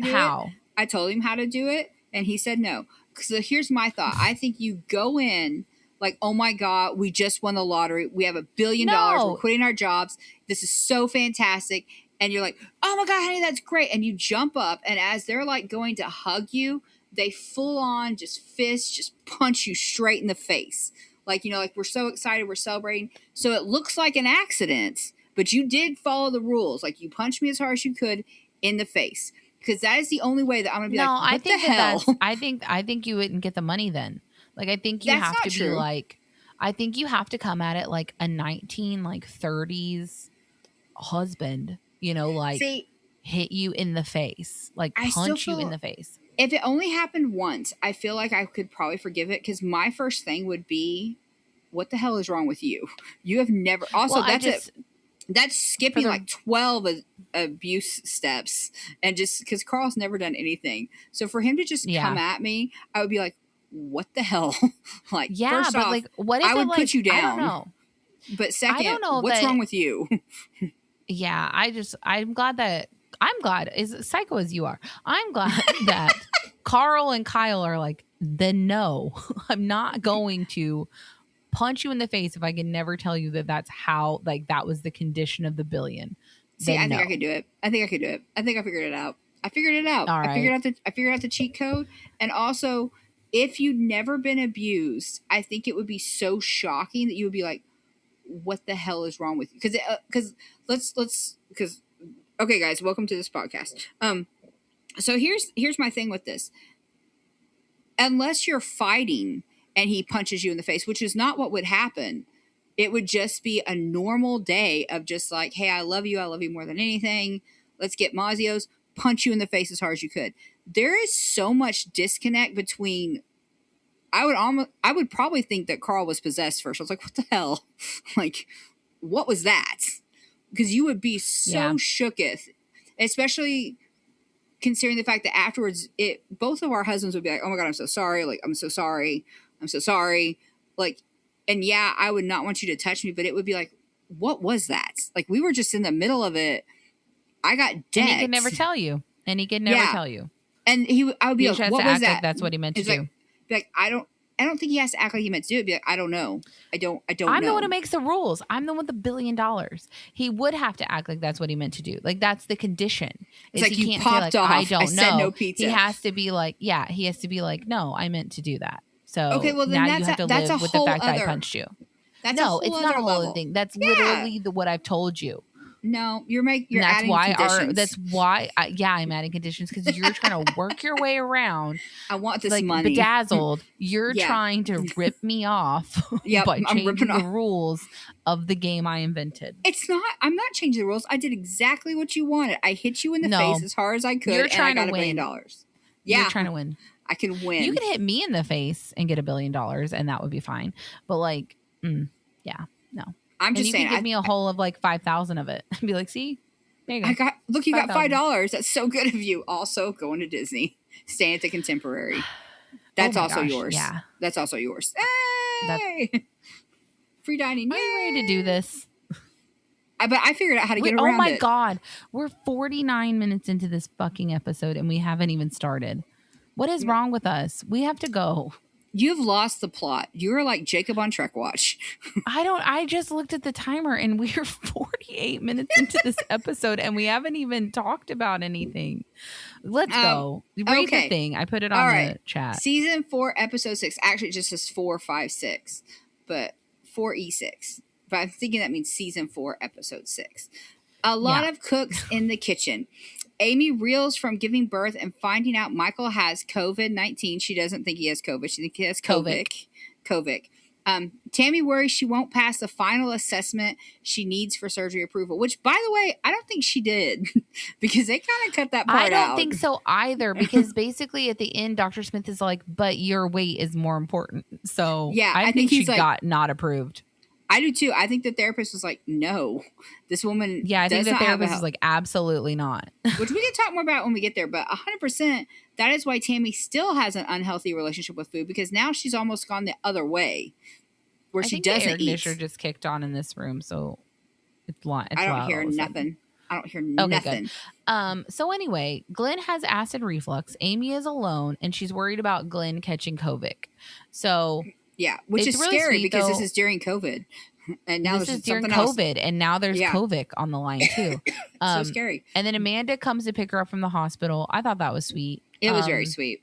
How? I told him how to do it and he said no. So here's my thought. I think you go in like, oh my God, we just won the lottery. We have $1 billion. No. We're quitting our jobs. This is so fantastic. And you're like, oh my God, honey, that's great. And you jump up, and as they're like going to hug you, they full on just punch you straight in the face. Like, like, we're so excited, we're celebrating. So it looks like an accident, but you did follow the rules. Like, you punched me as hard as you could in the face. Because that is the only way that I'm going to be like, what the hell? I think you wouldn't get the money then. Like, I think you have to be like, I think you have to come at it like a 1930s husband, like, see, hit you in the face, like punch you in the face. If it only happened once, I feel like I could probably forgive it, because my first thing would be, what the hell is wrong with you? You have never, also, that's skipping like 12 abuse steps, and just because Carl's never done anything. So for him to just come at me, I would be like, what the hell? Like, yeah, first but off, like, what is I would like, put you down. I don't know. But second, what's wrong with you? Yeah, I'm glad, as psycho as you are, I'm glad that Carl and Kyle are like, then no, I'm not going to punch you in the face if I can never tell you that's how, like, that was the condition of the $1 billion. See, I think I could do it. I think I figured it out. I figured out the cheat code. And also, if you'd never been abused, I think it would be so shocking that you would be like, what the hell is wrong with you? Because okay, guys, welcome to this podcast. So here's my thing with this. Unless you're fighting and he punches you in the face, which is not what would happen, it would just be a normal day of just like, hey, I love you more than anything. Let's get Mazio's, punch you in the face as hard as you could. There is so much disconnect between. I would probably think that Carl was possessed first. I was like, what the hell? Like, what was that? Because you would be so shooketh, especially considering the fact that afterwards, both of our husbands would be like, oh my God, I'm so sorry. Like, I'm so sorry. Like, and yeah, I would not want you to touch me, but it would be like, what was that? Like, we were just in the middle of it. I got dead. And he could never tell you. And I would be like, what was that? Like that's what he meant to do. Like, I don't think he has to act like he meant to do it. Be like, I don't know. I don't know. I'm the one who makes the rules. I'm the one with $1 billion. He would have to act like that's what he meant to do. Like, that's the condition. It's like, you popped off. I don't know. Said no pizza. He has to be like, no, I meant to do that. So okay, well, then now you have to live with the fact that I punched you. It's not a whole other thing. That's literally what I've told you. No, you're adding conditions. That's why I'm adding conditions, because you're trying to work your way around. I want this like money. Bedazzled. You're trying to rip me off by changing the rules of the game I invented. It's not. I'm not changing the rules. I did exactly what you wanted. I hit you in the face as hard as I could. You're trying and I got to win. $1 billion. Yeah, you're trying to win. I can win. You could hit me in the face and get $1 billion, and that would be fine. But like, no. I'm just saying, you could give me a whole of like 5,000 of it and be like, see, there you go. You got $5. That's so good of you. Also going to Disney, staying at the Contemporary. That's also yours. Yeah. That's also yours. Hey! Free dining. Are you ready to do this? But I figured out how to get around it. Oh my God. We're 49 minutes into this fucking episode and we haven't even started. What is wrong with us? We have to go. You've lost the plot. You're like Jacob on Trek Watch. I just looked at the timer and we're 48 minutes into this episode and we haven't even talked about anything. Let's go. Read the thing. I put it on the chat. Season 4, episode 6. Actually, it just says 4, 5, 6. But 4E6. But I'm thinking that means season 4, episode 6. A lot of cooks in the kitchen. Amy reels from giving birth and finding out Michael has COVID-19. She doesn't think he has COVID. She thinks he has Covic. Tammy worries she won't pass the final assessment she needs for surgery approval, which, by the way, I don't think she did because they kind of cut that part out. I don't think so either, because basically at the end, Dr. Smith is like, but your weight is more important. So yeah, I think she got not approved. I do too. I think the therapist was like, no, this woman. Yeah, I think the therapist was like, absolutely not. Which we can talk more about when we get there. But 100%, that is why Tammy still has an unhealthy relationship with food, because now she's almost gone the other way, where she doesn't eat. The air conditioner just kicked on in this room, so it's loud. I don't hear nothing. Good. So anyway, Glenn has acid reflux. Amy is alone, and she's worried about Glenn catching Covic. So Yeah, which It's is really scary sweet, because this though. is during COVID, and now This is there's during something else. COVID, and now there's Yeah, Covic on the line too. so scary. And then Amanda comes to pick her up from the hospital. I thought that was sweet. It was very sweet.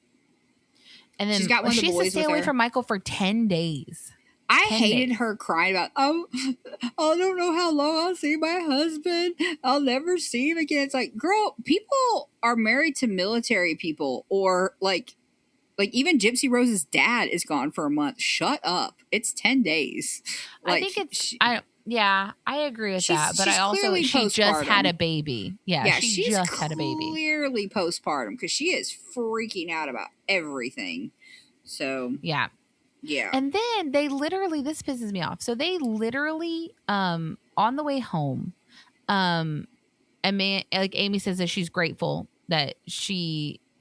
And She's then got one of the she has to boys stay with away her. from Michael for 10 days. I 10 hated days. her crying about, oh, I don't know how long I'll see my husband. I'll never see him again. It's like, girl, people are married to military people, or like even Gypsy Rose's dad is gone for a month. Shut up. It's 10 days. I think it's, I agree with that. But I also, she just had a baby. Yeah, she just had a baby. Clearly postpartum because she is freaking out about everything. So, yeah. Yeah. And then they literally, this pisses me off. So they literally, on the way home, Amy says that she's grateful that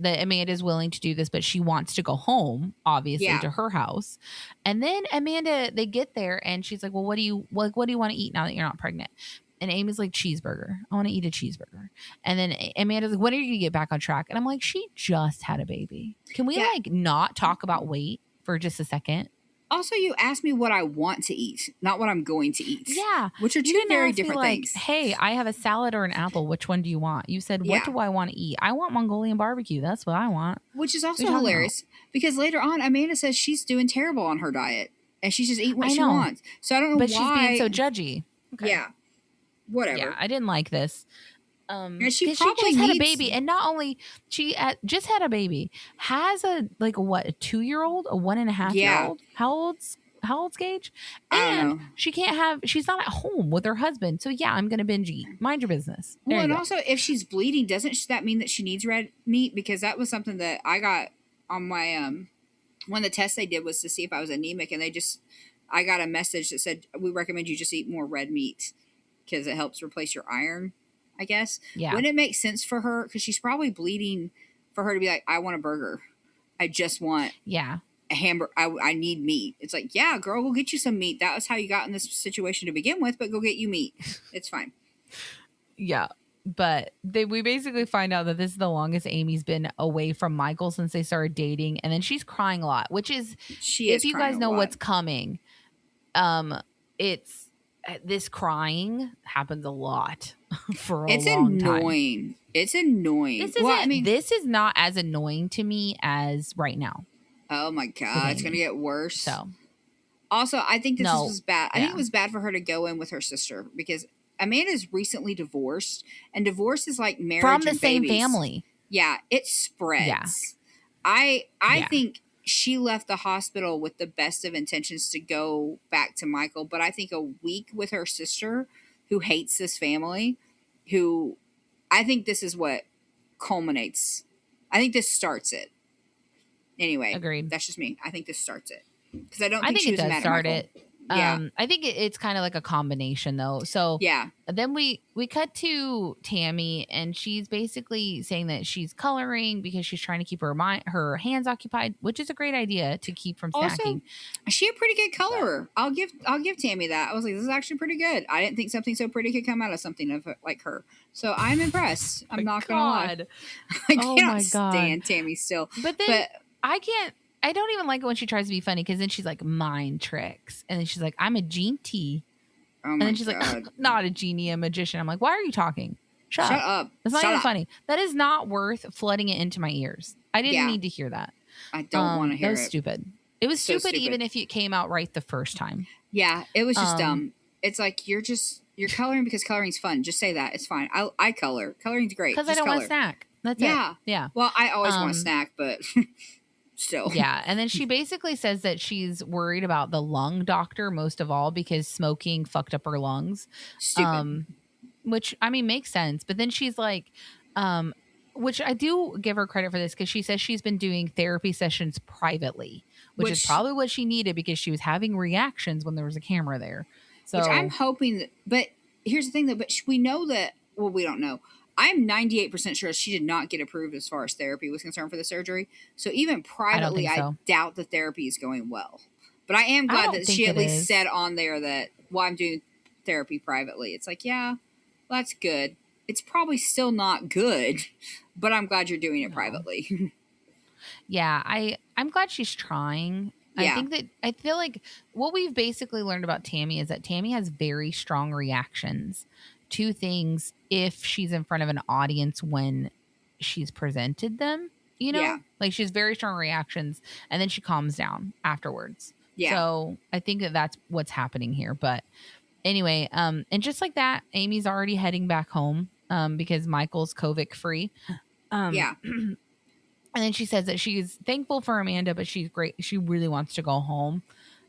Amanda's willing to do this, but she wants to go home, obviously, to her house. And then Amanda, they get there and she's like, well, what do you want to eat now that you're not pregnant? And Amy's like, cheeseburger. I want to eat a cheeseburger. And then Amanda's like, when are you going to get back on track? And I'm like, she just had a baby. Can we not talk about weight for just a second? Also, you asked me what I want to eat, not what I'm going to eat. Yeah. Which are two very different things. Hey, I have a salad or an apple. Which one do you want? You said, what do I want to eat? I want Mongolian barbecue. That's what I want. Which is also hilarious because later on, Amanda says she's doing terrible on her diet and she's just eating what she wants. So I don't know why. But she's being so judgy. Okay. Yeah. Whatever. Yeah, I didn't like this. And she just had a baby, and not only just had a baby, has a 2-year-old, a 1.5-year-old. How old's Gage? And she's not at home with her husband. So yeah, I'm gonna binge eat. Mind your business. Well, and also if she's bleeding, doesn't that mean that she needs red meat? Because that was something that I got on my one of the tests they did was to see if I was anemic, and I got a message that said we recommend you just eat more red meat because it helps replace your iron, I guess. Yeah. Wouldn't it make sense for her, because she's probably bleeding, for her to be like, I want a burger. I just want a hamburger. I need meat. It's like, yeah, girl, go get you some meat. That was how you got in this situation to begin with, but go get you meat. It's fine. Yeah. But we basically find out that this is the longest Amy's been away from Michael since they started dating. And then she's crying a lot, which is, if you guys know what's coming, it's, this crying happens a lot for a long time. It's annoying. This is not as annoying to me as right now. Oh my God. It's going to get worse. So, also, I think this was bad. I think it was bad for her to go in with her sister because Amanda's recently divorced, and divorce is like marriage from the and same babies. family. Yeah, it spreads. Yeah. I think she left the hospital with the best of intentions to go back to Michael, but I think a week with her sister who hates this family, I think this is what culminates. I think this starts it. Anyway, agreed. That's just me. I think this starts it because I don't think she was mad at Michael. It. Yeah. I think it's kind of like a combination though. So yeah. Then we cut to Tammy, and she's basically saying that she's coloring because she's trying to keep her hands occupied, which is a great idea to keep from snacking. Also, she's a pretty good colorer. I'll give Tammy that. I was like, this is actually pretty good. I didn't think something so pretty could come out of something like her. So I'm impressed. I'm not gonna lie. I can't stand Tammy still. But I don't even like it when she tries to be funny, because then she's like, mind tricks. And then she's like, I'm a genie. And then she's like, not a genie, a magician. I'm like, why are you talking? Shut up. That's not even funny. That is not worth flooding it into my ears. I didn't need to hear that. I don't want to hear it. That was stupid. It was so stupid even if it came out right the first time. Yeah, it was just dumb. It's like, you're coloring because coloring's fun. Just say that. It's fine. I color. Coloring's great. Because I don't want to snack. That's it. Yeah. Well, I always want to snack, but... still. Yeah. And then she basically says that she's worried about the lung doctor most of all because smoking fucked up her lungs. Stupid. Which, I mean, makes sense. But then she's like, which I do give her credit for this, because she says she's been doing therapy sessions privately, which is probably what she needed because she was having reactions when there was a camera there. So, which I'm hoping that, but here's the thing though, but we know that, well, we don't know. I'm 98% sure she did not get approved as far as therapy was concerned for the surgery. So even privately, I doubt the therapy is going well. But I am glad that she at least said on there that, well, I'm doing therapy privately. It's like, yeah, that's good. It's probably still not good, but I'm glad you're doing it privately. Yeah, I'm glad she's trying. Yeah. I feel like what we've basically learned about Tammy is that Tammy has very strong reactions to things if she's in front of an audience when she's presented them, you Yeah. know? Like she has very strong reactions and then she calms down afterwards. Yeah. So I think that that's what's happening here. But anyway, and just like that, Amy's already heading back home because Michael's Covic free. Um, Yeah. and then she says that she's thankful for Amanda, but she's great. She really wants to go home.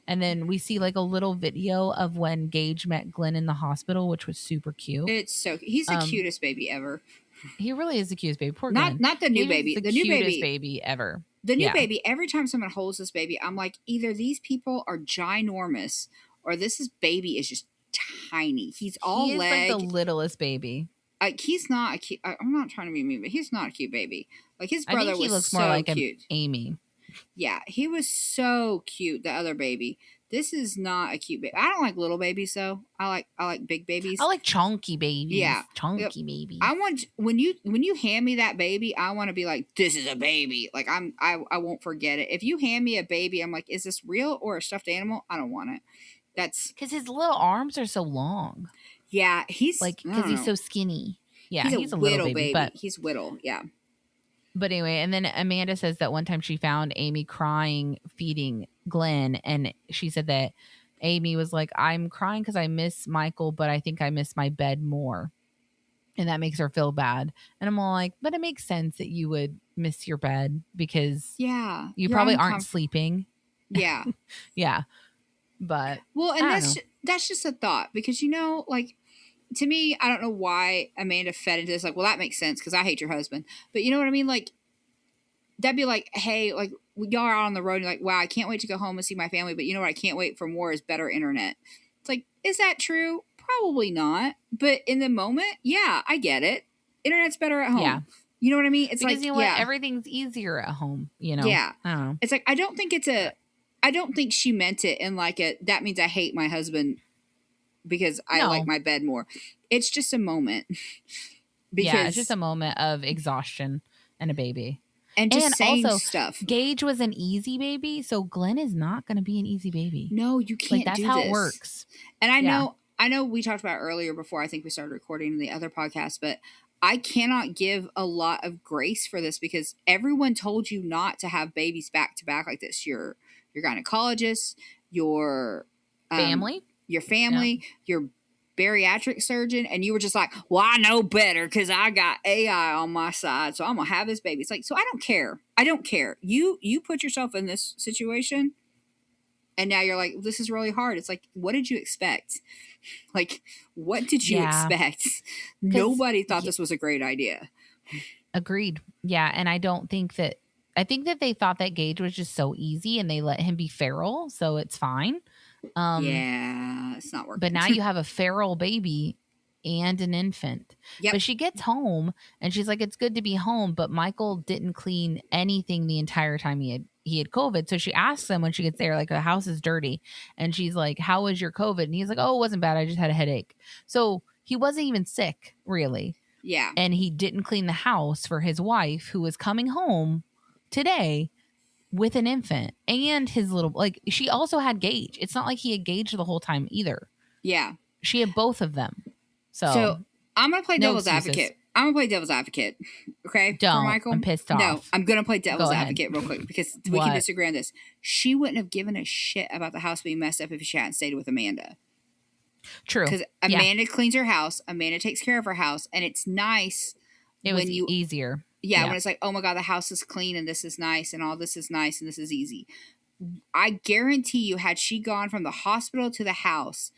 And then we see like a little video of when Gage met Glenn in the hospital, which was super cute. He's the Um, cutest baby ever. he really is the cutest baby. Poor Not Glenn. not the new Gage is baby. the The new cutest baby. baby ever. The new Yeah. baby, every time someone holds this baby, I'm like, either these people are ginormous or baby is just tiny. He's all He is leg. like the littlest baby. Like he's not a cute. I'm not trying to be mean, but he's not a cute baby. Like his I brother think he was looks so more like cute. an Amy. Yeah, he was so cute. The other baby. This is not a cute baby. I don't like little babies though. I like big babies. I like chunky babies. Yeah. Chunky babies. I want when you hand me that baby, I want to be like, this is a baby. Like I won't forget it. If you hand me a baby, I'm like, is this real or a stuffed animal? I don't want it. That's because his little arms are so long. Yeah, he's like because he's so skinny. Yeah, he's a little baby, but he's whittle. Yeah. But anyway, and then Amanda says that one time she found Amy crying, feeding Glenn, and she said that Amy was like, "I'm crying because I miss Michael, but I think I miss my bed more." And that makes her feel bad. And I'm all like, but it makes sense that you would miss your bed because you you probably aren't sleeping. Yeah. Yeah. But well, and that's just a thought because like to me, I don't know why Amanda fed into this. Like, well, that makes sense because I hate your husband. But you know what I mean? Like, that'd be like, hey, like y'all are out on the road. And you're like, wow, I can't wait to go home and see my family. But you know what? I can't wait for more is better internet. It's like, is that true? Probably not. But in the moment, yeah, I get it. Internet's better at home. Yeah. You know what I mean? It's because like, you know what? Everything's easier at home. You know? Yeah. I don't know. It's like I don't think she meant it in like that means I hate my husband because I like my bed more. It's just a moment. Because it's just a moment of exhaustion and a baby. And just saying also, stuff. Gage was an easy baby, so Glenn is not going to be an easy baby. No, you can't. Like, that's how it works. And I know we talked about earlier before I think we started recording in the other podcast, but I cannot give a lot of grace for this because everyone told you not to have babies back to back like this. Your gynecologist, your family, your bariatric surgeon, and you were just like, well, I know better because I got AI on my side, so I'm gonna have this baby. It's like, so I don't care. You put yourself in this situation and now you're like, this is really hard. It's like, what did you expect? Like, what did you expect? Nobody thought this was a great idea. Agreed. Yeah, and I think that they thought that Gage was just so easy and they let him be feral, so it's fine. Yeah, it's not working. But now you have a feral baby and an infant. Yep. But she gets home and she's like, it's good to be home. But Michael didn't clean anything the entire time he had COVID. So she asks him when she gets there, like, the house is dirty. And she's like, how was your COVID? And he's like, oh, it wasn't bad. I just had a headache. So he wasn't even sick, really. Yeah. And he didn't clean the house for his wife, who was coming home today with an infant and his little, like, she also had Gage. It's not like he had Gage the whole time either. Yeah. She had both of them. So I'm going to play devil's advocate. Okay. Don't. For Michael. I'm pissed off. No, I'm going to play devil's advocate real quick because we What? can disagree on this. She wouldn't have given a shit about the house being messed up if she hadn't stayed with Amanda. True. Because Amanda cleans her house. Amanda takes care of her house. And it's nice. It was easier. Yeah, when it's like, oh my God, the house is clean and this is nice and all this is nice and this is easy. I guarantee you, had she gone from the hospital to the house,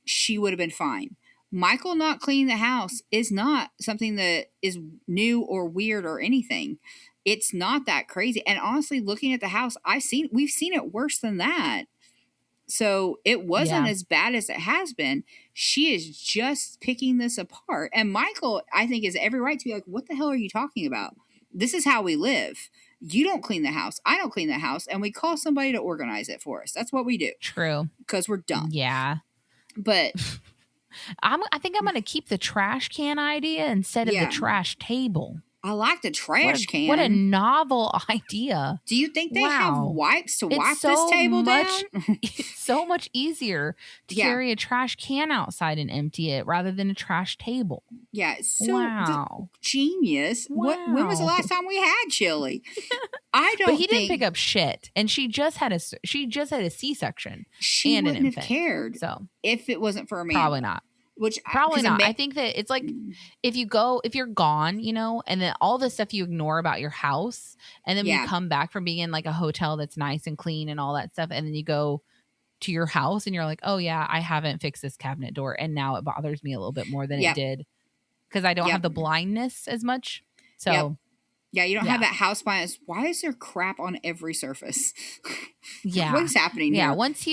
she would have been fine. Michael not cleaning the house is not something that is new or weird or anything. It's not that crazy. And honestly, looking at the house, we've seen it worse than that. So it wasn't as bad as it has been. She is just picking this apart. And Michael, I think, has every right to be like, what the hell are you talking about? This is how we live. You don't clean the house. I don't clean the house. And we call somebody to organize it for us. That's what we do. True. Because we're dumb. Yeah. But I think I'm going to keep the trash can idea instead of the trash table. I like the trash can. What a novel idea. Do you think they have Wow. wipes to It's wipe so this table much down? it's so much easier to Yeah. carry a trash can outside and empty it rather than a trash table. Yeah, so Wow. genius. When was the Wow. last time we had chili? I But don't he didn't think pick up shit, and she just had a C-section she and an wouldn't have infant. cared So if it wasn't for Amanda. probably not. Which Probably 'cause not. I think that it's like Mm, if you're gone, you know, and then all the stuff you ignore about your house, and then when you yeah, come back from being in like a hotel that's nice and clean and all that stuff, and then you go to your house and you're like, oh yeah, I haven't fixed this cabinet door, and now it bothers me a little bit more than it yep, did because I don't have yep, the blindness as much. yep. So Yeah, you don't have yeah, that house bias. Why is there crap on every surface? What yeah, is happening yeah. here? Once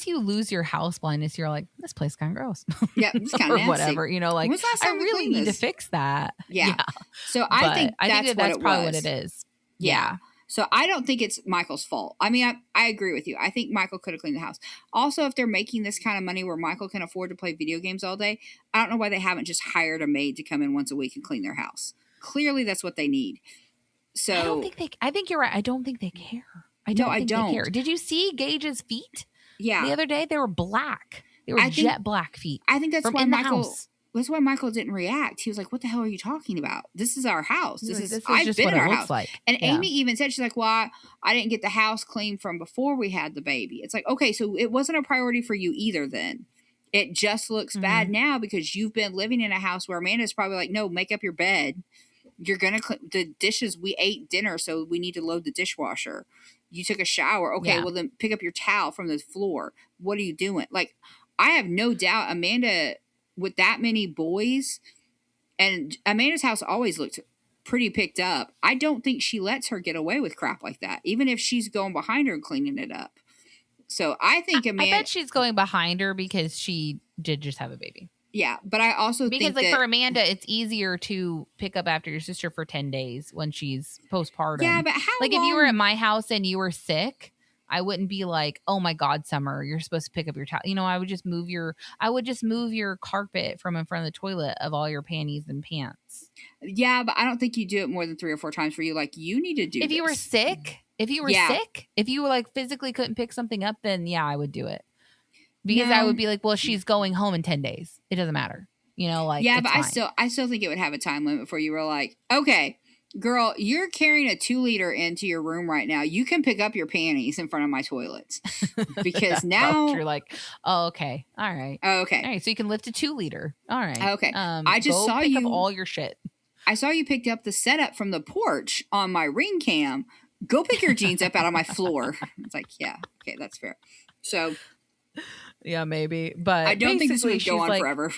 you lose your house blindness, you're like, this place kind of gross, Yeah, it's kind or of nasty. whatever. You know, like When's the last I time we really cleaned need to this? fix that. Yeah. Yeah, So I but think I think that's that that's what it probably was. what it is. Yeah. Yeah. So I don't think it's Michael's fault. I mean, I agree with you. I think Michael could have cleaned the house. Also, if they're making this kind of money where Michael can afford to play video games all day, I don't know why they haven't just hired a maid to come in once a week and clean their house. Clearly, that's what they need. So I don't think they. I think you're right. I don't think they care. I No, don't I think they care. don't. Did you see Gage's feet the yeah, other day? They were black. They were I think jet black feet I think that's from why in the Michael. house. That's why Michael didn't react. He was like, "What the hell are you talking about? This is our house. He's like, this is I've just been what in it our looks house." like. And Yeah. Amy even said, "She's like, well, I didn't get the house clean from before we had the baby." It's like, okay, so it wasn't a priority for you either. Then it just looks bad Mhm. now because you've been living in a house where Amanda's probably like, "No, make up your bed. You're gonna the dishes. We ate dinner, so we need to load the dishwasher. You took a shower. Okay, Yeah. well then pick up your towel from the floor. What are you doing?" Like, I have no doubt Amanda, with that many boys, and Amanda's house always looked pretty picked up. I don't think she lets her get away with crap like that, even if she's going behind her and cleaning it up. So I think I Amanda, bet she's going behind her because she did just have a baby. yeah, but I also Because think like that, for Amanda, it's easier to pick up after your sister for 10 days when she's postpartum. yeah, but how Like long? if you were at my house and you were sick, I wouldn't be like, "Oh my god, Summer, you're supposed to pick up your towel." You know, I would just move your carpet from in front of the toilet of all your panties and pants. Yeah, but I don't think you do it more than 3 or 4 times for you. Like, you need to do If you were this. sick, Yeah. if you were like physically couldn't pick something up, then yeah, I would do it. Because I No. would be like, "Well, she's going home in 10 days. It doesn't matter." You know, like Yeah, it's but fine. I still think it would have a time limit before you were like, okay, girl, you're carrying a 2 liter into your room right now. You can pick up your panties in front of my toilets because now, you're like, "Oh, okay. All right. oh, All okay, right, so you can lift a 2 liter. All right. okay. I just Go saw pick up you. all your shit." I saw you picked up the setup from the porch on my ring cam. Go pick your jeans up out of my floor. It's like, yeah, okay, that's fair. So Yeah, maybe. But I don't think this basically, would go she's on like, forever.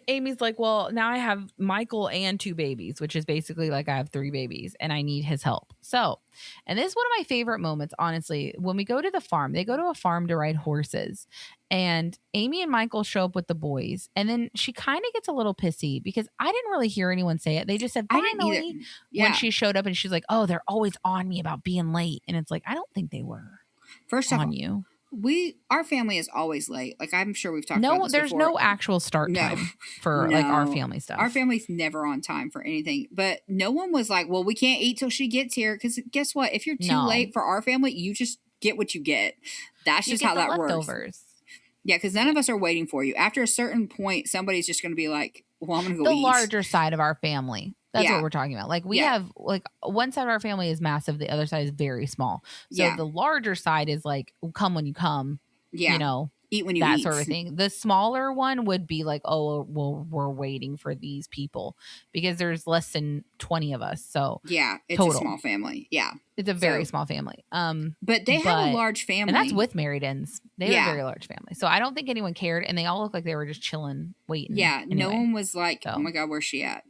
Amy's like, well, now I have Michael and 2 babies, which is basically like I have 3 babies and I need his help. So, and this is one of my favorite moments, honestly. When we go to the farm, they go to a farm to ride horses, and Amy and Michael show up with the boys. And then she kind of gets a little pissy because I didn't really hear anyone say it. They just said, I didn't either. finally, Yeah. when she showed up, and she's like, oh, they're always on me about being late. And it's like, I don't think they were First off, on you. our family is always late. Like, I'm sure we've talked about No, this there's before. no actual start No. time for like our No. family stuff. Our family's never on time for anything. But no one was like, well, we can't eat till she gets here. Because guess what? If you're too No. late for our family, you just get what you get. That's You just get how the that works. leftovers. Yeah, because none of us are waiting for you. After a certain point, somebody's just going to be like, well, I'm going to go The eat. larger side of our family. That's Yeah. what we're talking about. Like we Yeah. have like one side of our family is massive, the other side is very small. So Yeah. the larger side is like come when you come, Yeah. you know, Eat when you that eat. sort of thing. The smaller one would be like, oh, well, we're waiting for these people because there's less than 20 of us. So Yeah, it's total. a small family. Yeah. It's a very So- small family. But they have a large family. And that's with married-ins. They have Yeah. a very large family. So I don't think anyone cared. And they all look like they were just chilling, waiting. Yeah, no anyway. one was like, So. oh my God, where's she at?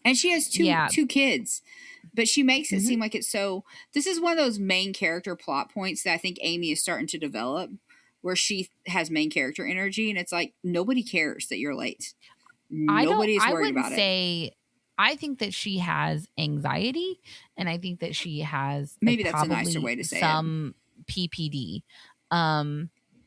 And she has Yeah. two kids. But she makes it Mhm. seem like it's so. This is one of those main character plot points that I think Amy is starting to develop, where she has main character energy, and it's like nobody cares that you're late. Nobody's I worried wouldn't about it. say. I think that she has anxiety, and I think that she has Maybe that's a nicer probably way to say it. some PPD,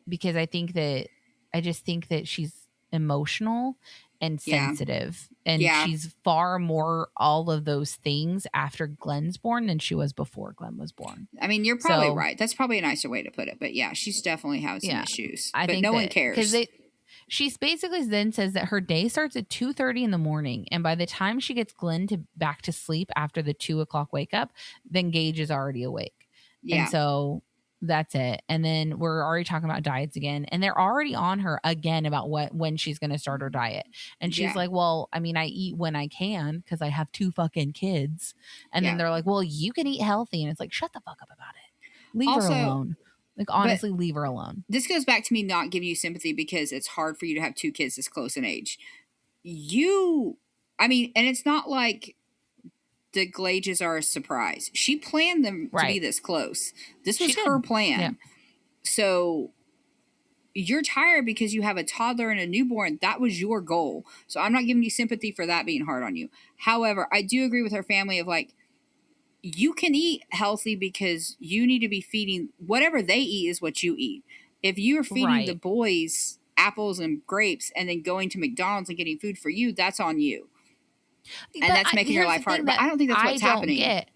because I just think that she's emotional and Yeah. sensitive. And Yeah. she's far more all of those things after Glenn's born than she was before Glenn was born. I mean, you're probably So, right. That's probably a nicer way to put it. But yeah, she's definitely having some yeah, issues. I But think no one that because cares. she basically then says that her day starts at 2:30 in the morning, and by the time she gets Glenn to back to sleep after the 2 o'clock wake up, then Gage is already awake. And Yeah. so that's it. And then we're already talking about diets again, and they're already on her again about when she's going to start her diet. And she's Yeah. like, "Well, I mean, I eat when I can because I have 2 fucking kids." And then Yeah. they're like, "Well, you can eat healthy," and it's like, "Shut the fuck up about it. Leave her Also, alone. Like, but honestly, leave her alone." this goes back to me not giving you sympathy because it's hard for you to have 2 kids this close in age. I mean, and it's not like the Glages are a surprise. She planned them to be Right. this close. This She was her did. plan. Yeah. So you're tired because you have a toddler and a newborn. That was your goal. So I'm not giving you sympathy for that being hard on you. However, I do agree with her family of like, you can eat healthy because you need to be feeding whatever they eat is what you eat. If you're feeding the Right. boys apples and grapes and then going to McDonald's and getting food for you, that's on you. And that's making your Here's the life harder. thing But that I don't think that's I what's don't happening. get.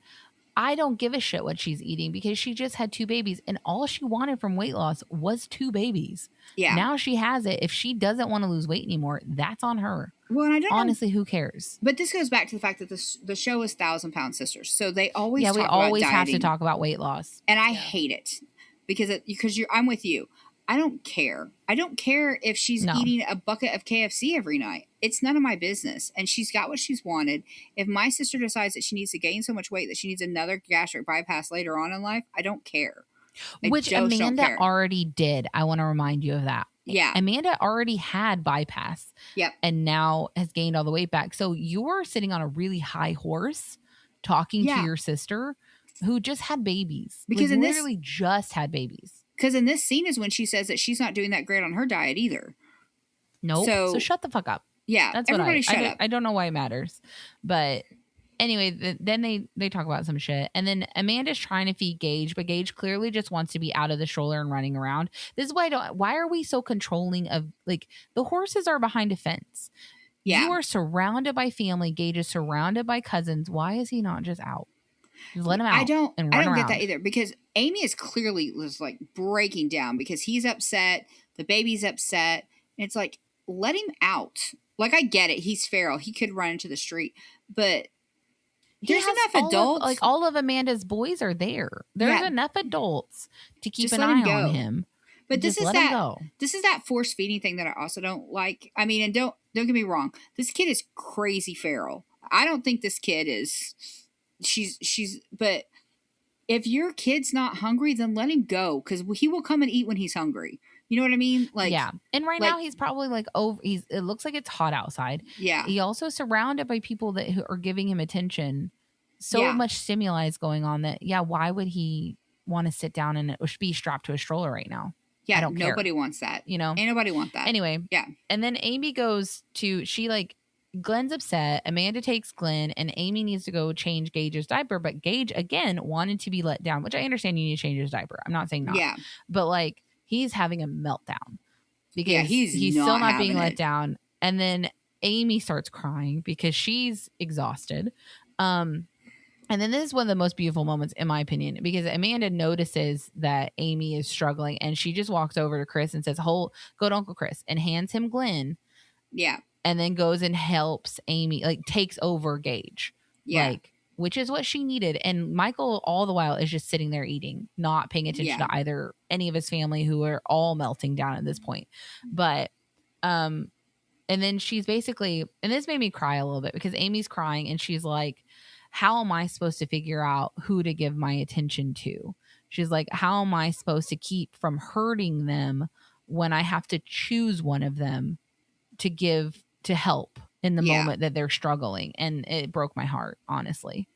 I don't give a shit what she's eating because she just had 2 babies and all she wanted from weight loss was 2 babies. Yeah. Now she has it. If she doesn't want to lose weight anymore, that's on her. Well, and I don't know. Honestly, who cares? But this goes back to the fact that the show is 1,000 Pound Sisters. So they always Yeah, talk we about always have dieting. to talk about weight loss. And I hate it because I'm with you. I don't care. I don't care if she's No. eating a bucket of KFC every night. It's none of my business. And she's got what she's wanted. If my sister decides that she needs to gain so much weight that she needs another gastric bypass later on in life, I don't care. Which just don't Amanda care. already did. I want to remind you of that. Yeah. Amanda already had bypass. Yep. And now has gained all the weight back. So you're sitting on a really high horse talking to Yeah. your sister who just had babies. Because like, in literally just had babies. Because in this scene is when she says that she's not doing that great on her diet either. Nope. So shut the fuck up. Yeah. That's everybody what shut up. I don't know why it matters. But anyway, then they talk about some shit. And then Amanda's trying to feed Gage, but Gage clearly just wants to be out of the stroller and running around. This is why why are we so controlling of, like, the horses are behind a fence. Yeah. You are surrounded by family. Gage is surrounded by cousins. Why is he not just out? Just let him out. I don't around. get that either because Amy is clearly was like breaking down because he's upset, the baby's upset. And it's like, let him out. Like, I get it. He's feral. He could run into the street, but there's enough adults. All of Amanda's boys are there. There's enough adults to keep an eye on him. But this is that force feeding thing that I also don't like. I mean, and don't get me wrong. This kid is crazy feral. I don't think this kid is. But if your kid's not hungry, then let him go because he will come and eat when he's hungry. You know what I mean? Like, yeah. And right now he's probably like over. It looks like it's hot outside. Yeah. He also surrounded by people that are giving him attention. So much stimuli is going on that. Yeah. Why would he want to sit down and be strapped to a stroller right now? Yeah. I don't care. Nobody wants that. You know, ain't nobody want that. Anyway. Yeah. And then Amy goes to Glenn's upset. Amanda takes Glenn, and Amy needs to go change Gage's diaper. But Gage, again, wanted to be let down, which I understand you need to change his diaper. I'm not saying not. Yeah. But, like, he's having a meltdown because he's still not being let down. And then Amy starts crying because she's exhausted. And then this is one of the most beautiful moments, in my opinion, because Amanda notices that Amy is struggling, and she just walks over to Chris and says, go to Uncle Chris, and hands him Glenn. Yeah. And then goes and helps Amy, like, takes over Gage. Yeah. Like, which is what she needed. And Michael, all the while, is just sitting there eating, not paying attention to either any of his family, who are all melting down at this point. But, and then she's basically, and this made me cry a little bit because Amy's crying and she's like, how am I supposed to figure out who to give my attention to? She's like, how am I supposed to keep from hurting them when I have to choose one of them to help in the moment that they're struggling? And it broke my heart, honestly.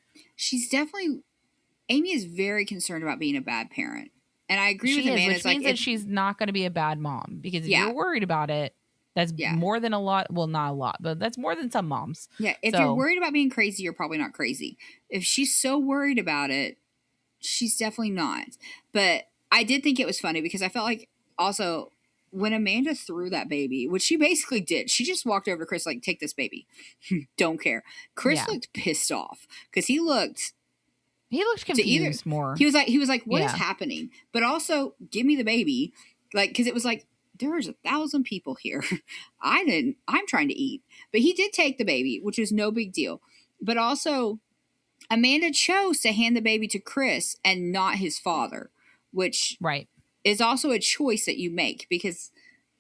Amy is very concerned about being a bad parent. And I agree with Amanda. Which means that she's not going to be a bad mom, because if you're worried about it, that's more than a lot. Well, not a lot, but that's more than some moms. Yeah. If you're worried about being crazy, you're probably not crazy. If she's so worried about it, she's definitely not. But I did think it was funny because I felt like also when Amanda threw that baby, which she basically did, she just walked over to Chris like, take this baby. Don't care. Chris looked pissed off because he looked confused more. He was like, what is happening? But also, give me the baby. Like, because it was like, there's 1,000 people here. I'm trying to eat. But he did take the baby, which was no big deal. But also, Amanda chose to hand the baby to Chris and not his father, which is also a choice that you make, because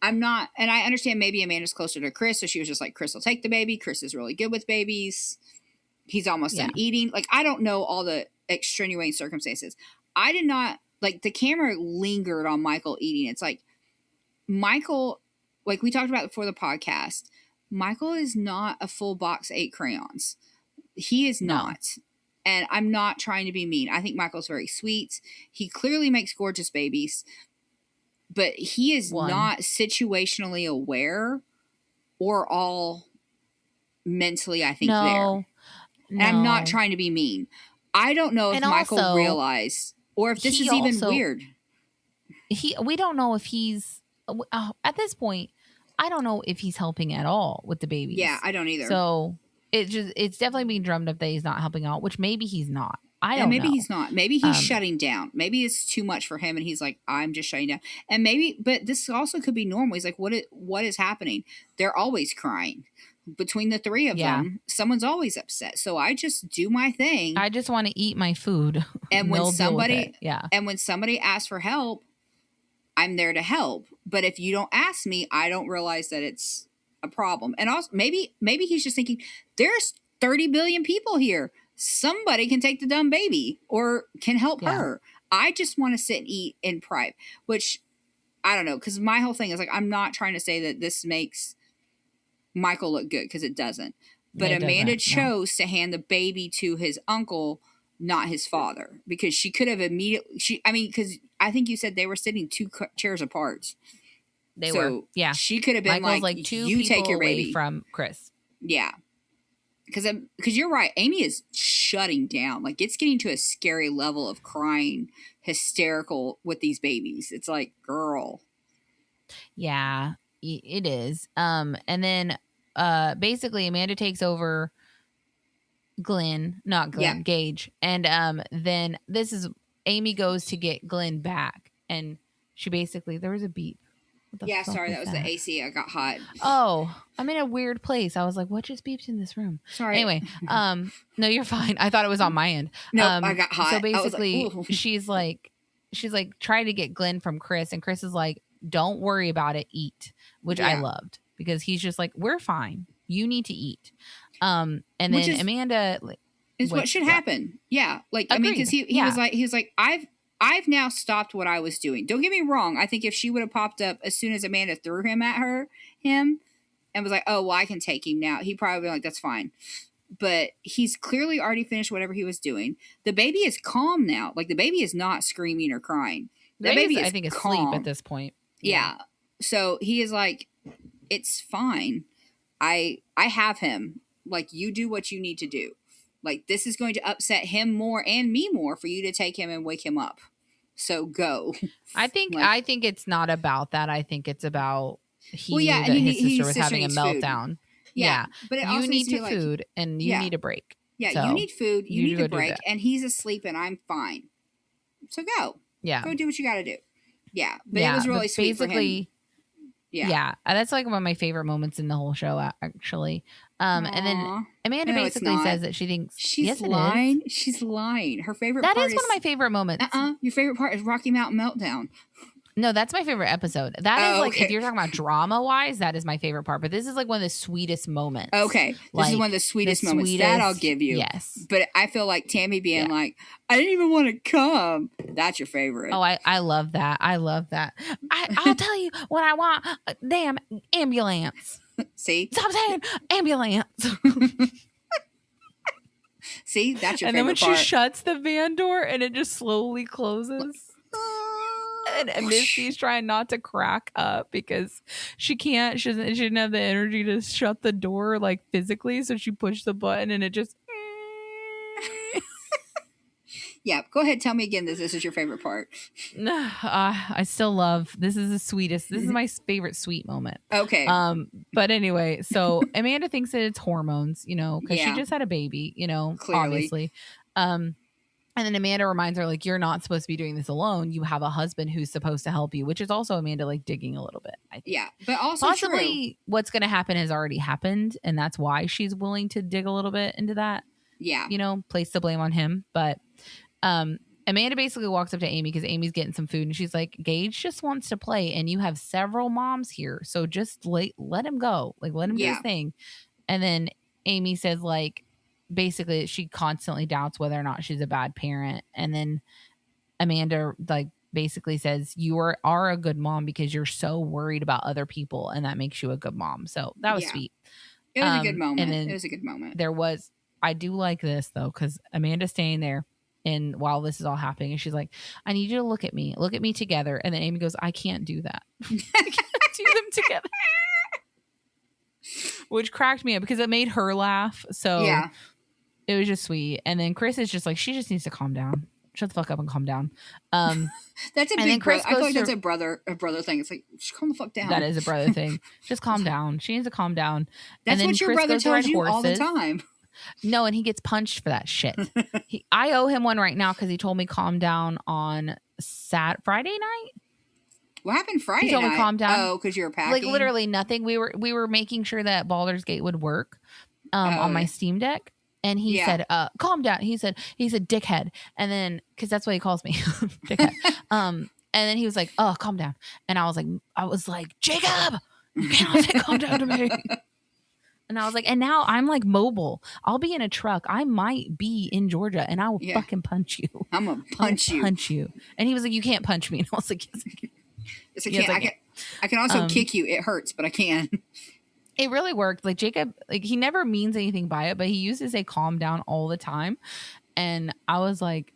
I'm not, and I understand maybe Amanda's closer to Chris, so she was just like, Chris will take the baby. Chris is really good with babies. He's almost done eating. Like, I don't know all the extenuating circumstances. I did not, like, the camera lingered on Michael eating. It's like, Michael, like we talked about before the podcast, Michael is not a full box 8 crayons. He is not. And I'm not trying to be mean. I think Michael's very sweet. He clearly makes gorgeous babies. But he is not situationally aware or all mentally, I think, there. And I'm not trying to be mean. I don't know if Michael also realized, or if this is even weird. We don't know if he's, at this point, I don't know if he's helping at all with the babies. Yeah, I don't either. So it's definitely being drummed up that he's not helping out, which maybe he's not. I don't know. Maybe he's not. Maybe he's shutting down. Maybe it's too much for him and he's like, I'm just shutting down. And maybe, but this also could be normal. He's like, what is happening? They're always crying. Between the 3 of them, someone's always upset. So I just do my thing. I just want to eat my food. And when somebody asks for help, I'm there to help. But if you don't ask me, I don't realize that it's a problem. And also maybe he's just thinking, there's 30 billion people here. Somebody can take the dumb baby or can help her. I just want to sit and eat in private, which I don't know. Because my whole thing is like, I'm not trying to say that this makes Michael look good, because it doesn't. But Amanda chose to hand the baby to his uncle, not his father, because she could have immediately. Because I think you said they were sitting 2 chairs apart. They were, yeah. She could have been Michael's like 2 you take your baby from Chris. Yeah, because you're right. Amy is shutting down. Like, it's getting to a scary level of crying, hysterical with these babies. It's like, girl. Yeah, it is. And then basically Amanda takes over Gage. And then this is Amy goes to get Glenn back, and she basically, there was a beep. Sorry, that was the AC. I got hot. Oh, I'm in a weird place. I was like, what just beeped in this room? Sorry. Anyway, no, you're fine. I thought it was on my end. No, I got hot. So basically, she's like trying to get Glenn from Chris, and Chris is like, don't worry about it, eat, which I loved, because he's just like, we're fine. You need to eat. And then Amanda is what should happen. Yeah. Like, agreed. I mean, because he was like, I've now stopped what I was doing. Don't get me wrong. I think if she would have popped up as soon as Amanda threw him at him and was like, oh, well, I can take him now, he'd probably be like, that's fine. But he's clearly already finished whatever he was doing. The baby is calm now. Like, the baby is not screaming or crying. The baby is, I think, asleep at this point. Yeah. So he is like, it's fine. I have him. Like, you do what you need to do. Like, this is going to upset him more and me more for you to take him and wake him up. So go. I think it's not about that. I think it's about knew that his sister was having a meltdown. Yeah. But you need to food and you need a break. Yeah, so you need food. You need a break. And he's asleep and I'm fine. So go. Yeah. Go do what you got to do. Yeah. But it was really sweet for him. Yeah. That's like one of my favorite moments in the whole show, actually. And then Amanda basically says that she thinks she's lying. She's lying. Her favorite part is one of my favorite moments. Your favorite part is Rocky Mountain Meltdown. No, that's my favorite episode. That is like, if you're talking about drama wise, that is my favorite part. But this is like one of the sweetest moments. Okay. This is one of the sweetest moments. That I'll give you. Yes. But I feel like Tammy being like, I didn't even want to come. That's your favorite. Oh, I love that. I love that. I'll tell you what I want. Damn ambulance. See? Stop saying ambulance. See? That's your favorite part. And then when she shuts the van door and it just slowly closes. And Misty's trying not to crack up because she can't. She didn't have the energy to shut the door like physically, so she pushed the button and it just. Yeah, go ahead. Tell me again. This is your favorite part. I still love, this is the sweetest. This is my favorite sweet moment. Okay. But anyway, so Amanda thinks that it's hormones, you know, because she Yeah. just had a baby, you know, Clearly. obviously. And then Amanda reminds her, like, you're not supposed to be doing this alone. You have a husband who's supposed to help you, which is also Amanda, like, digging a little bit, I think. Yeah, but also possibly what's going to happen has already happened, and that's why she's willing to dig a little bit into that. Yeah. You know, place the blame on him. But Amanda basically walks up to Amy because Amy's getting some food, and she's like, Gage just wants to play, and you have several moms here, so just let him go. Like, let him do his thing. And then Amy says, like, basically she constantly doubts whether or not she's a bad parent. And then Amanda, like, basically says, you are a good mom because you're so worried about other people, and that makes you a good mom. So that was sweet. It was a good moment. And then it was a good moment. I do like this though, because Amanda's staying there, and while this is all happening, and she's like, I need you to look at me together. And then Amy goes, I can't do that. I can't do them together. Which cracked me up because it made her laugh. So it was just sweet. And then Chris is just like, she just needs to calm down. Shut the fuck up and calm down. That's a big brother. I feel like that's a brother thing. It's like, just calm the fuck down. That is a brother thing. Just calm down. She needs to calm down. That's what your brother tells you all the time. No, and he gets punched for that shit. I owe him one right now because he told me calm down on Friday night. What happened Friday night? He told me calm down. Oh, because you were packing? Like, literally nothing. We were making sure that Baldur's Gate would work on my Steam Deck. And he said, calm down. He said, dickhead. And then, because that's what he calls me, dickhead. And then he was like, oh, calm down. And I was like, Jacob, you cannot say calm down to me. And I was like, and now I'm like mobile. I'll be in a truck. I might be in Georgia, and I will fucking punch you. I'm going to punch you. And he was like, you can't punch me. And I was like, yes, I can. Yes, I can. I can also kick you. It hurts, but I can. It really worked. Like, Jacob, like, he never means anything by it, but he used to say calm down all the time. And I was like,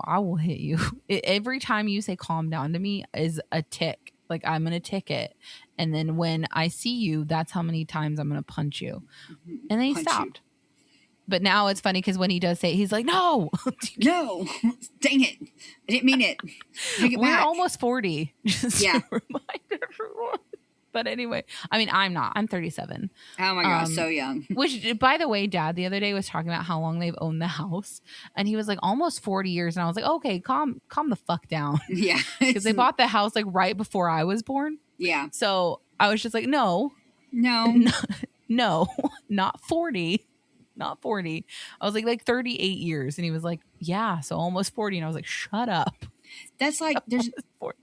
I will hit you. Every time you say calm down to me is a tick. Like, I'm going to tick it. And then when I see you, that's how many times I'm going to punch you. And then he stopped. But now it's funny because when he does say it, he's like, no. No. Dang it. I didn't mean it. We're almost 40. Just to remind everyone. But anyway, I mean, I'm not. I'm 37. Oh my gosh, so young. Which, by the way, Dad the other day was talking about how long they've owned the house, and he was like, almost 40 years. And I was like, okay, calm the fuck down. Yeah, because they bought the house like right before I was born. Yeah. So I was just like, no, not 40. Not 40. I was like 38 years, and he was like, yeah, so almost 40. And I was like, shut up. That's like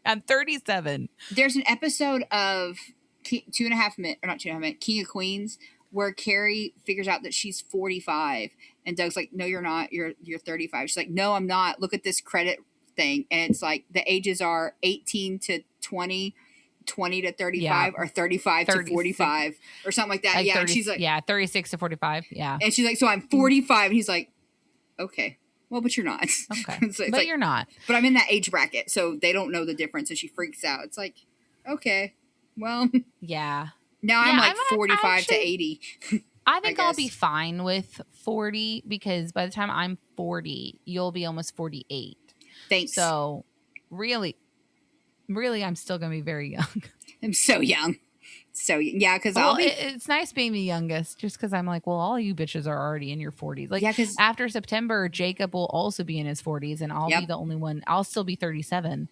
I'm 37. There's an episode of 2.5 minutes, or not 2.5 minutes, King of Queens, where Carrie figures out that she's 45, and Doug's like, no, you're not. You're 35. She's like, no, I'm not. Look at this credit thing, and it's like the ages are 18 to 20. 20 to 35 or 35 to 45 or something like that. Like 30, and she's like, 36 to 45. Yeah. And she's like, so I'm 45. And he's like, okay, well, but you're not. Okay. So but like, you're not. But I'm in that age bracket, so they don't know the difference. And she freaks out. It's like, okay, well, yeah. Now I'm like 45 to 80. I think I'll be fine with 40 because by the time I'm 40, you'll be almost 48. Thanks. So really, I'm still going to be very young. I'm so young. So, yeah, because it's nice being the youngest just because I'm like, well, all you bitches are already in your 40s. Like, after September, Jacob will also be in his 40s, and I'll be the only one. I'll still be 37.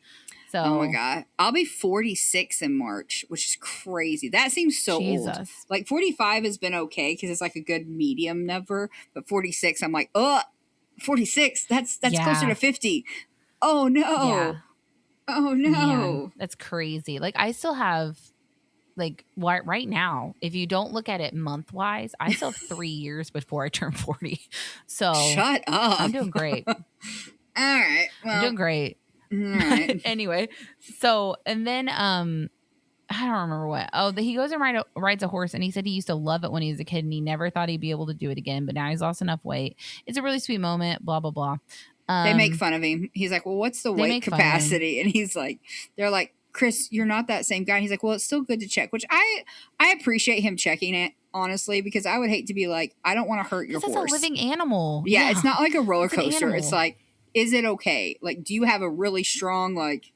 So, oh, my God. I'll be 46 in March, which is crazy. That seems so old. Like, 45 has been okay because it's like a good medium number. But 46, I'm like, 46, that's closer to 50. Oh, no. Yeah. Oh, no. Man, that's crazy. Like, I still have, like, right now, if you don't look at it month-wise, I still have 3 years before I turn 40. So. Shut up. I'm doing great. All right. Well, I'm doing great. All right. Anyway, so, and then, I don't remember what. Oh, he goes and rides a horse, and he said he used to love it when he was a kid, and he never thought he'd be able to do it again, but now he's lost enough weight. It's a really sweet moment, blah, blah, blah. They make fun of him. He's like, well, what's the weight capacity? And he's like, they're like, Chris, you're not that same guy. And he's like, well, it's still good to check, which I appreciate him checking it, honestly, because I would hate to be like, I don't want to hurt your horse. It's a living animal. Yeah, it's not like a roller coaster. It's like, is it okay? Like, do you have a really strong, like,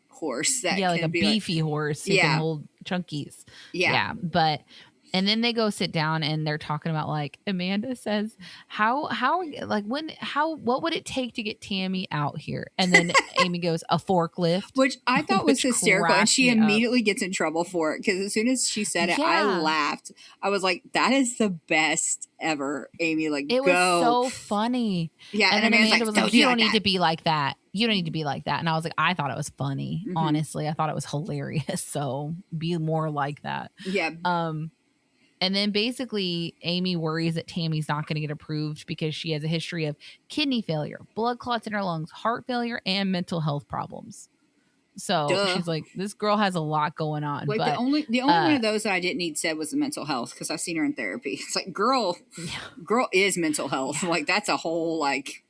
horse that like can a be beefy horse who can hold chunkies. Yeah. But and then they go sit down and they're talking about, like, Amanda says, how like what would it take to get Tammy out here? And then Amy goes, a forklift, which I thought was hysterical, and she me up. immediately gets in trouble for it, because as soon as she said it, I Yeah. laughed. I was like, that is the best ever, Amy. Like, It was so funny. Yeah, and then Amanda's Amanda like, was "Don't like, do you don't like need that." to be like that. You don't need to be like that. And I was like, I thought it was funny. Mhm. Honestly, I thought it was hilarious. So be more like that. Yeah. And then basically Amy worries that Tammy's not going to get approved because she has a history of kidney failure, blood clots in her lungs, heart failure, and mental health problems. So she's like, this girl has a lot going on. Like, but the only one of those that I didn't need said was the mental health, because I've seen her in therapy. It's like, girl is mental health. Yeah. Like, that's a whole, like,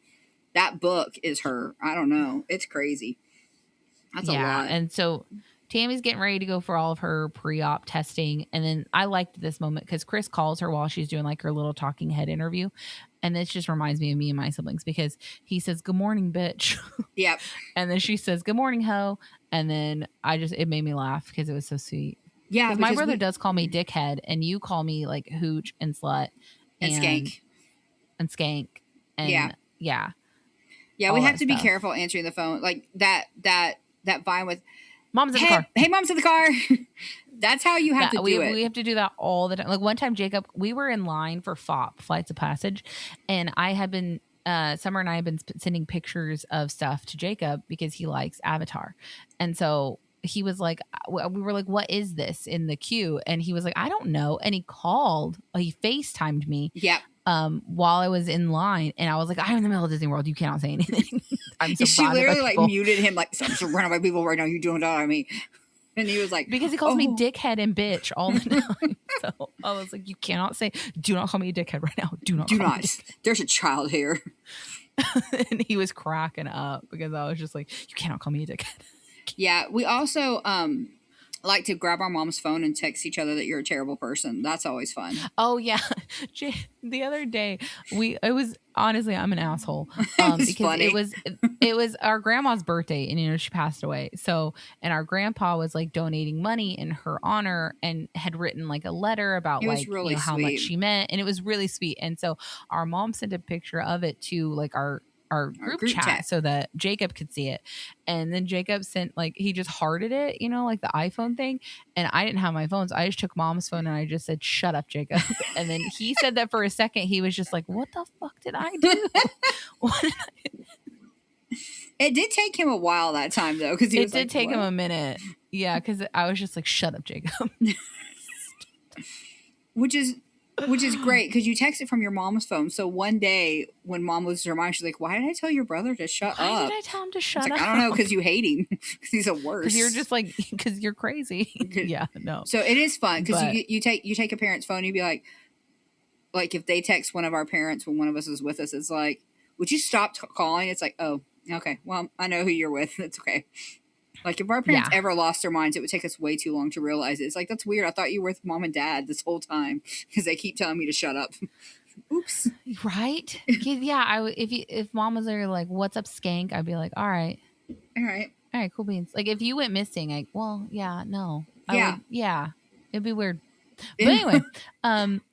that book is her. I don't know. It's crazy. That's a lot. And so Tammy's getting ready to go for all of her pre-op testing. And then I liked this moment because Chris calls her while she's doing like her little talking head interview. And this just reminds me of me and my siblings, because he says, good morning, bitch. Yep. And then she says, good morning, ho. And then it made me laugh because it was so sweet. Yeah. Because my brother does call me dickhead, and you call me like hooch and slut and skank. And skank. And yeah. Yeah, we have to be careful answering the phone. Like that Vine with Mom's in the car. Hey, Mom's in the car. That's how you have to do it. We have to do that all the time. Like, one time, Jacob, we were in line for FOP, Flights of Passage, and I had been Summer and I have been sending pictures of stuff to Jacob because he likes Avatar. And so he was like, we were like, what is this in the queue? And he was like, I don't know. And he FaceTimed me. Yeah. While I was in line, and I was like, I'm in the middle of Disney World. You cannot say anything. I'm surrounded She literally by like muted him, like, I'm surrounded by people right now. You doing that on me. And he was like, because he calls me dickhead and bitch all the time. So I was like, you cannot say, do not call me a dickhead right now. Do not. There's a child here. And he was cracking up because I was just like, you cannot call me a dickhead. Yeah. We also like to grab our mom's phone and text each other that you're a terrible person. That's always fun. Oh yeah. The other day it was honestly, I'm an asshole. Because funny. it was our grandma's birthday, and she passed away. So, and our grandpa was like donating money in her honor and had written like a letter about like really how much she meant, and it was really sweet. And so our mom sent a picture of it to like our group chat so that Jacob could see it. And then Jacob sent like, he just hearted it, like the iPhone thing. And I didn't have my phone, so I just took Mom's phone and I just said, shut up, Jacob. And then he said that for a second, he was just like, what the fuck did I do? It did take him a while that time though, because it did take him a minute. Yeah, because I was just like, shut up, Jacob. Which is great, because you text it from your mom's phone. So one day when Mom loses her mind, she's like, why did I tell your brother to shut up? Why did I tell him to shut up? I don't know, because you hate him. Because he's a worse. Because you're just like, because you're crazy. Yeah, no. So it is fun, because you take a parent's phone, you'd be like if they text one of our parents when one of us is with us, it's like, would you stop calling? It's like, oh, okay, well, I know who you're with. It's okay. Like, if our parents ever lost their minds, it would take us way too long to realize it. It's like, that's weird. I thought you were with Mom and Dad this whole time, because they keep telling me to shut up. Oops. Right? Yeah. If Mom was there like, what's up, skank? I'd be like, all right, cool beans. Like, if you went missing, like, well, yeah, no. It'd be weird. But anyway,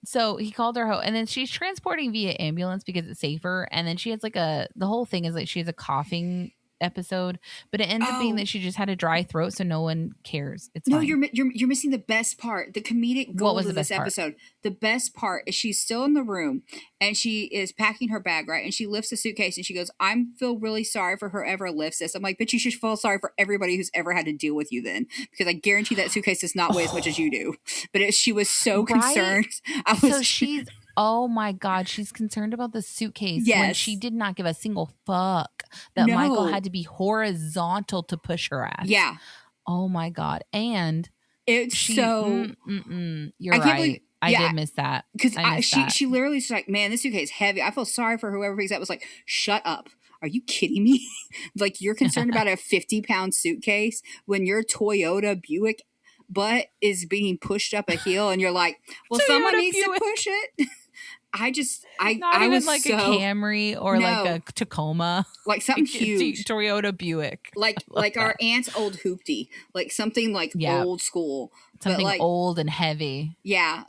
so he called her and then she's transporting via ambulance because it's safer. And then she has like the whole thing is like she has a coughing episode, but it ends up being that she just had a dry throat, so no one cares. It's fine. You're missing the best part, the comedic gold of this episode. The best part is she's still in the room and she is packing her bag, right? And she lifts a suitcase and she goes, I feel really sorry for whoever lifts this. I'm like, but you should feel sorry for everybody who's ever had to deal with you then, because I guarantee that suitcase does not weigh as much as you do. But she was so concerned. Oh my God, she's concerned about the suitcase when she did not give a single fuck that Michael had to be horizontal to push her ass. Yeah. Oh my God. And you're right. I did miss that. Because she literally was like, man, this suitcase is heavy. I feel sorry for whoever picks that. Was like, shut up. Are you kidding me? Like, you're concerned about a 50-pound suitcase when your Toyota Buick butt is being pushed up a hill and you're like, well, someone needs to push it. I Not even was like a so Camry or like a Tacoma, like something like a huge, Toyota Buick. like our aunt's old hoopty, like something like Yeah, old school, but something like old and heavy. yeah,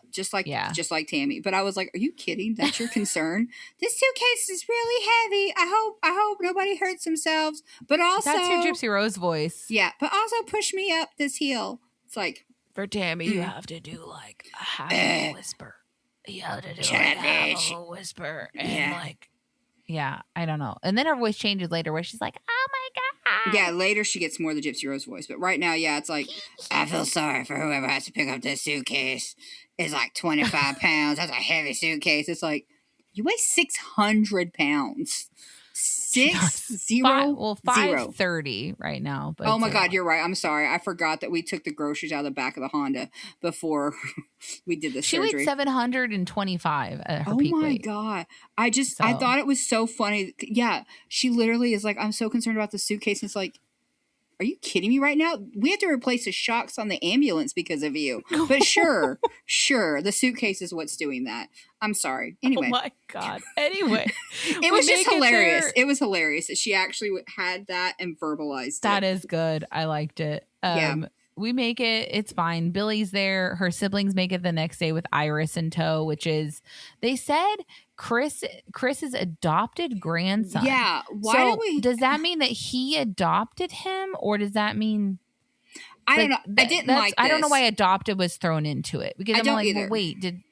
Yeah, just like Tammy. But I was like, are you kidding? That's your concern? This suitcase is really heavy. I hope nobody hurts themselves. But that's your also, Gypsy Rose voice. yeah, but also push me up this hill. It's like For Tammy, you have to do like a half of a whisper. You have to do like a half of a whisper, and yeah. like, yeah, I don't know. And then her voice changes later, where she's like, "Oh my god." Yeah, later she gets more the Gypsy Rose voice, but right now, yeah, it's like I feel sorry for whoever has to pick up this suitcase. It's like 25 pounds. That's a heavy suitcase. It's like you weigh 600 pounds. She does. 600. 530 right now. But Oh my god, you're right. I'm sorry. I forgot that we took the groceries out of the back of the Honda before we did the she surgery. weighed 725 at her Oh peak my weight. god. I thought it was so funny. Yeah, she literally is like, I'm so concerned about the suitcase. And it's like, are you kidding me right now? We have to replace the shocks on the ambulance because of you. But sure, the suitcase is what's doing that. I'm sorry. Anyway. Oh my god. Anyway. It was just hilarious. It was hilarious that she actually had that and verbalized it. That is good. I liked it. Yeah. We make it. It's fine. Billy's there. Her siblings make it the next day with Iris in tow, which is, they said, Chris's adopted grandson. Yeah. Why does that mean that he adopted him, or does that mean? I don't know. I didn't like this. I don't know why adopted was thrown into it, because I'm like, well, wait, did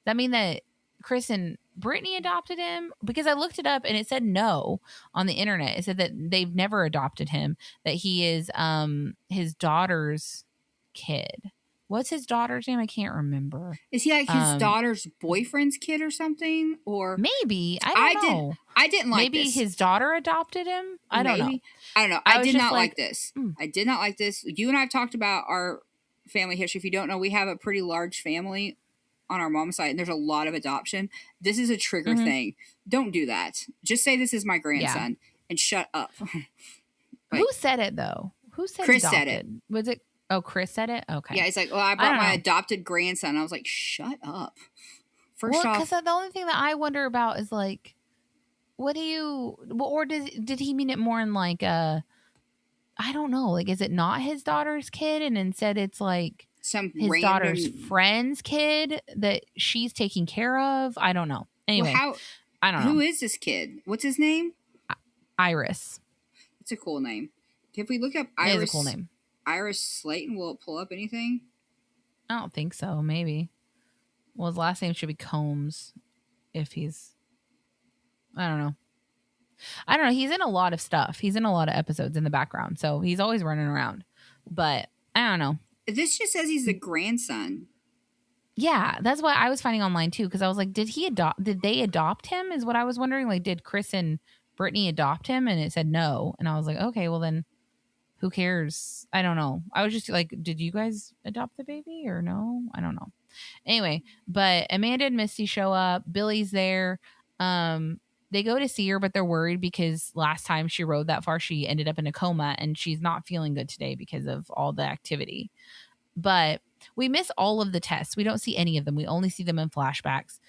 that mean that Chris and Brittany adopted him? Because I looked it up and it said no on the internet. It said that they've never adopted him, that he is his daughter's kid. What's his daughter's name? I can't remember. Is he like his daughter's boyfriend's kid or something? Or maybe. I don't know. I didn't like maybe this. His daughter adopted him. I don't know. I don't know. I did not like this. I did not like this. You and I have talked about our family history. If you don't know, we have a pretty large family on our mom's side, and there's a lot of adoption. This is a trigger thing. Don't do that. Just say this is my grandson and shut up. Who said it though? Who said Chris adopted? said it. Was it? Oh, Chris said it? Okay. Yeah, he's like, well, I brought my adopted grandson. I was like, shut up. First off, because the only thing that I wonder about is like, what do you, or did he mean it more in like I don't know, like, is it not his daughter's kid, and instead it's like his daughter's friend's kid that she's taking care of? I don't know. Anyway, I don't know. Who is this kid? What's his name? Iris. It's a cool name. If we look up Iris, it is a cool name. Iris Slayton, will it pull up anything? I don't think so. Maybe. Well, his last name should be Combs. If he's, I don't know. He's in a lot of stuff. He's in a lot of episodes in the background, so he's always running around. But I don't know. This just says he's the grandson. Yeah, that's what I was finding online too, because I was like, did they adopt him? Is what I was wondering. Like, did Chris and Brittany adopt him? And it said no. And I was like, okay, well then, who cares? I don't know. I was just like, did you guys adopt the baby or no? I don't know. Anyway, but Amanda and Misty show up. Billy's there. They go to see her, but they're worried because last time she rode that far, she ended up in a coma, and she's not feeling good today because of all the activity. But we miss all of the tests. We don't see any of them. We only see them in flashbacks.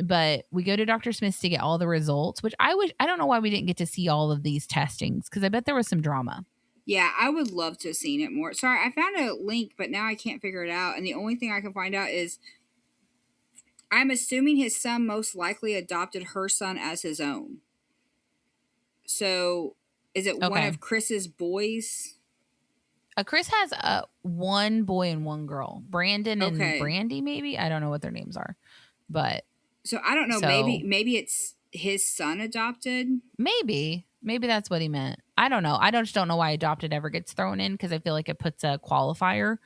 But we go to Dr. Smith's to get all the results, which I don't know why we didn't get to see all of these testings, because I bet there was some drama. Yeah, I would love to have seen it more. Sorry, I found a link, but now I can't figure it out. And the only thing I can find out is I'm assuming his son most likely adopted her son as his own. So is it one of Chris's boys? Chris has one boy and one girl. Brandon and Brandy, maybe? I don't know what their names are. But so I don't know. Maybe it's his son adopted. Maybe that's what he meant. I don't know. I just don't know why adopted ever gets thrown in, because I feel like it puts a qualifier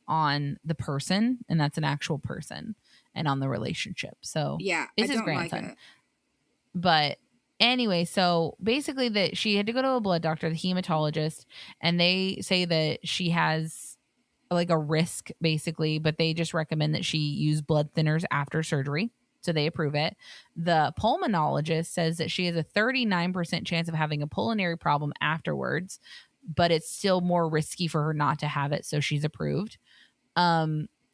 on the person, and that's an actual person, and on the relationship. So yeah, it's his grandson. But anyway, so basically that she had to go to a blood doctor, the hematologist, and they say that she has like a risk basically, but they just recommend that she use blood thinners after surgery. So they approve it. The pulmonologist says that she has a 39% chance of having a pulmonary problem afterwards, but it's still more risky for her not to have it. So she's approved.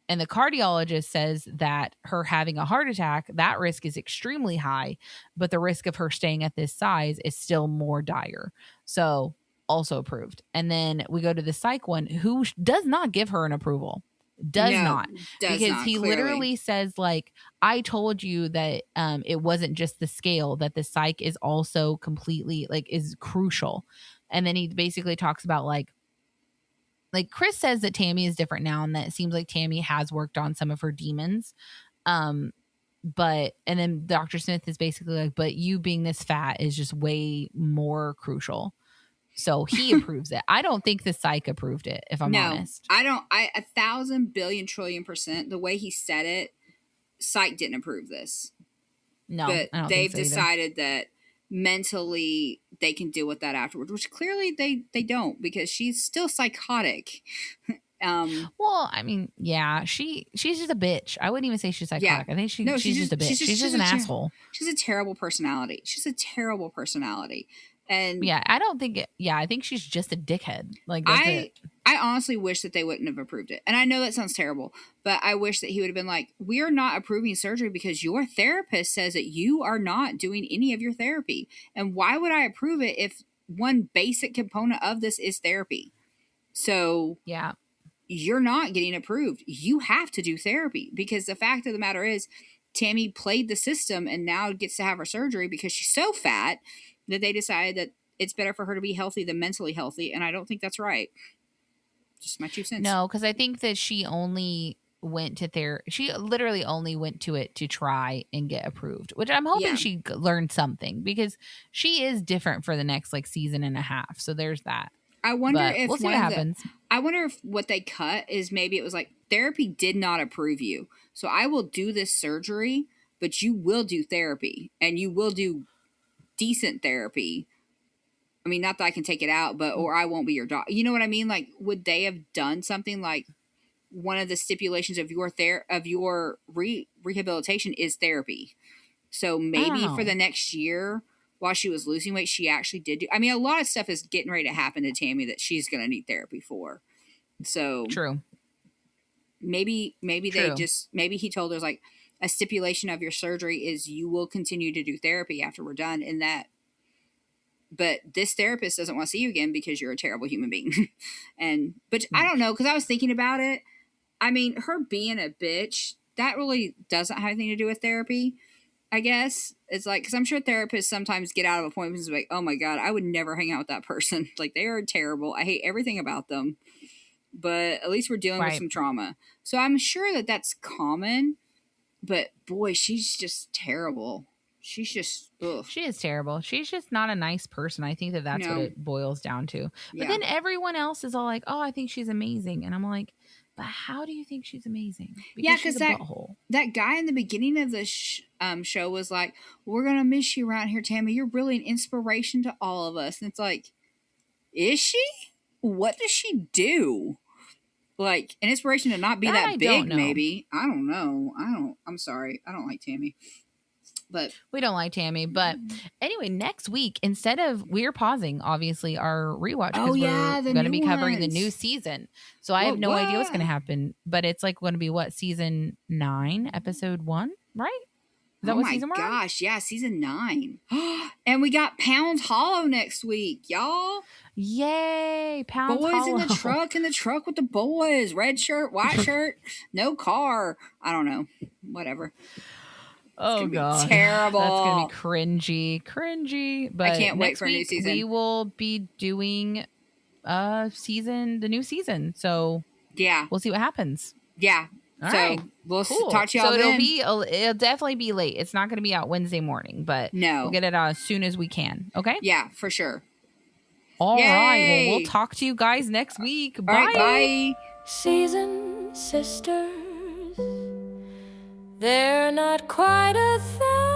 And the cardiologist says that her having a heart attack, that risk is extremely high, but the risk of her staying at this size is still more dire. So also approved. And then we go to the psych one, who does not give her an approval. Does No, not. does Because not, he clearly. literally says, like, I told you that it wasn't just the scale, that the psych is also completely, like, is crucial. And then he basically talks about, like Chris says that Tammy is different now, and that it seems like Tammy has worked on some of her demons. But and then Dr. Smith is basically like, but you being this fat is just way more crucial. So he approves it. I don't think the psych approved it, if I'm honest. I don't. 1,000 billion trillion %. The way he said it, psych didn't approve this. No, but I don't they've think so decided that mentally they can deal with that afterwards, which clearly they don't, because she's still psychotic. Well, I mean, yeah, she's just a bitch. I wouldn't even say she's psychotic. Yeah. I think she's just a bitch. She's just an asshole. She's a terrible personality. And yeah, I don't think I think she's just a dickhead. Like, that's it. I honestly wish that they wouldn't have approved it. And I know that sounds terrible, but I wish that he would have been like, we are not approving surgery because your therapist says that you are not doing any of your therapy. And why would I approve it if one basic component of this is therapy? So yeah, you're not getting approved. You have to do therapy, because the fact of the matter is Tammy played the system and now gets to have her surgery because she's so fat that they decided that it's better for her to be healthy than mentally healthy. And I don't think that's right. Just my 2 cents. No, because I think that she only went to therapy. She literally only went to it to try and get approved, which I'm hoping she learned something, because she is different for the next like season and a half. So there's that. I wonder if we'll see what happens. I wonder if what they cut is maybe it was like, therapy did not approve you, so I will do this surgery, but you will do therapy, and you will do decent therapy. I mean, not that I can take it out, but or I won't be your doctor. You know what I mean? Like, would they have done something like one of the stipulations of your rehabilitation is therapy? So maybe for the next year, while she was losing weight, she actually did do. I mean, a lot of stuff is getting ready to happen to Tammy that she's going to need therapy for. So true. Maybe they just, maybe he told her, like, a stipulation of your surgery is you will continue to do therapy after we're done, in that. But this therapist doesn't want to see you again because you're a terrible human being. But I don't know, because I was thinking about it. I mean, her being a bitch, that really doesn't have anything to do with therapy, I guess. It's like, because I'm sure therapists sometimes get out of appointments and be like, oh my God, I would never hang out with that person. Like, they are terrible. I hate everything about them. But at least we're dealing with some trauma. So I'm sure that that's common. But boy, she's just terrible. She's just, ugh. She is terrible. She's just not a nice person. I think that's what it boils down to. But then everyone else is all like, oh, I think she's amazing. And I'm like, but how do you think she's amazing? Because that guy in the beginning of the show was like, we're going to miss you around here, Tammy. You're really an inspiration to all of us. And it's like, is she? What does she do? Like, an inspiration to not be that big, maybe. I don't know. I'm sorry. I don't like Tammy. But we don't like Tammy. But anyway, next week, instead of, we're pausing, obviously, our rewatch, because we're going to be covering the new season. So I have no idea what's going to happen. But it's like going to be season 9, episode 1, right? Is that what season 1? Oh my gosh, yeah, season 9. And we got Pound Hollow next week, y'all. Yay, Pound Hollow. Boys in the truck with the boys. Red shirt, white shirt, no car. I don't know. Whatever. Oh God, terrible. That's gonna be cringy. But I can't wait for a new season. We will be doing the new season. So yeah, we'll see what happens. Yeah. All right. We'll talk to y'all then. It'll definitely be late. It's not going to be out Wednesday morning, but we'll get it out as soon as we can. Okay. Yeah, for sure. All right. Well, we'll talk to you guys next week. Bye. All right, bye. Season sisters. They're not quite 1,000.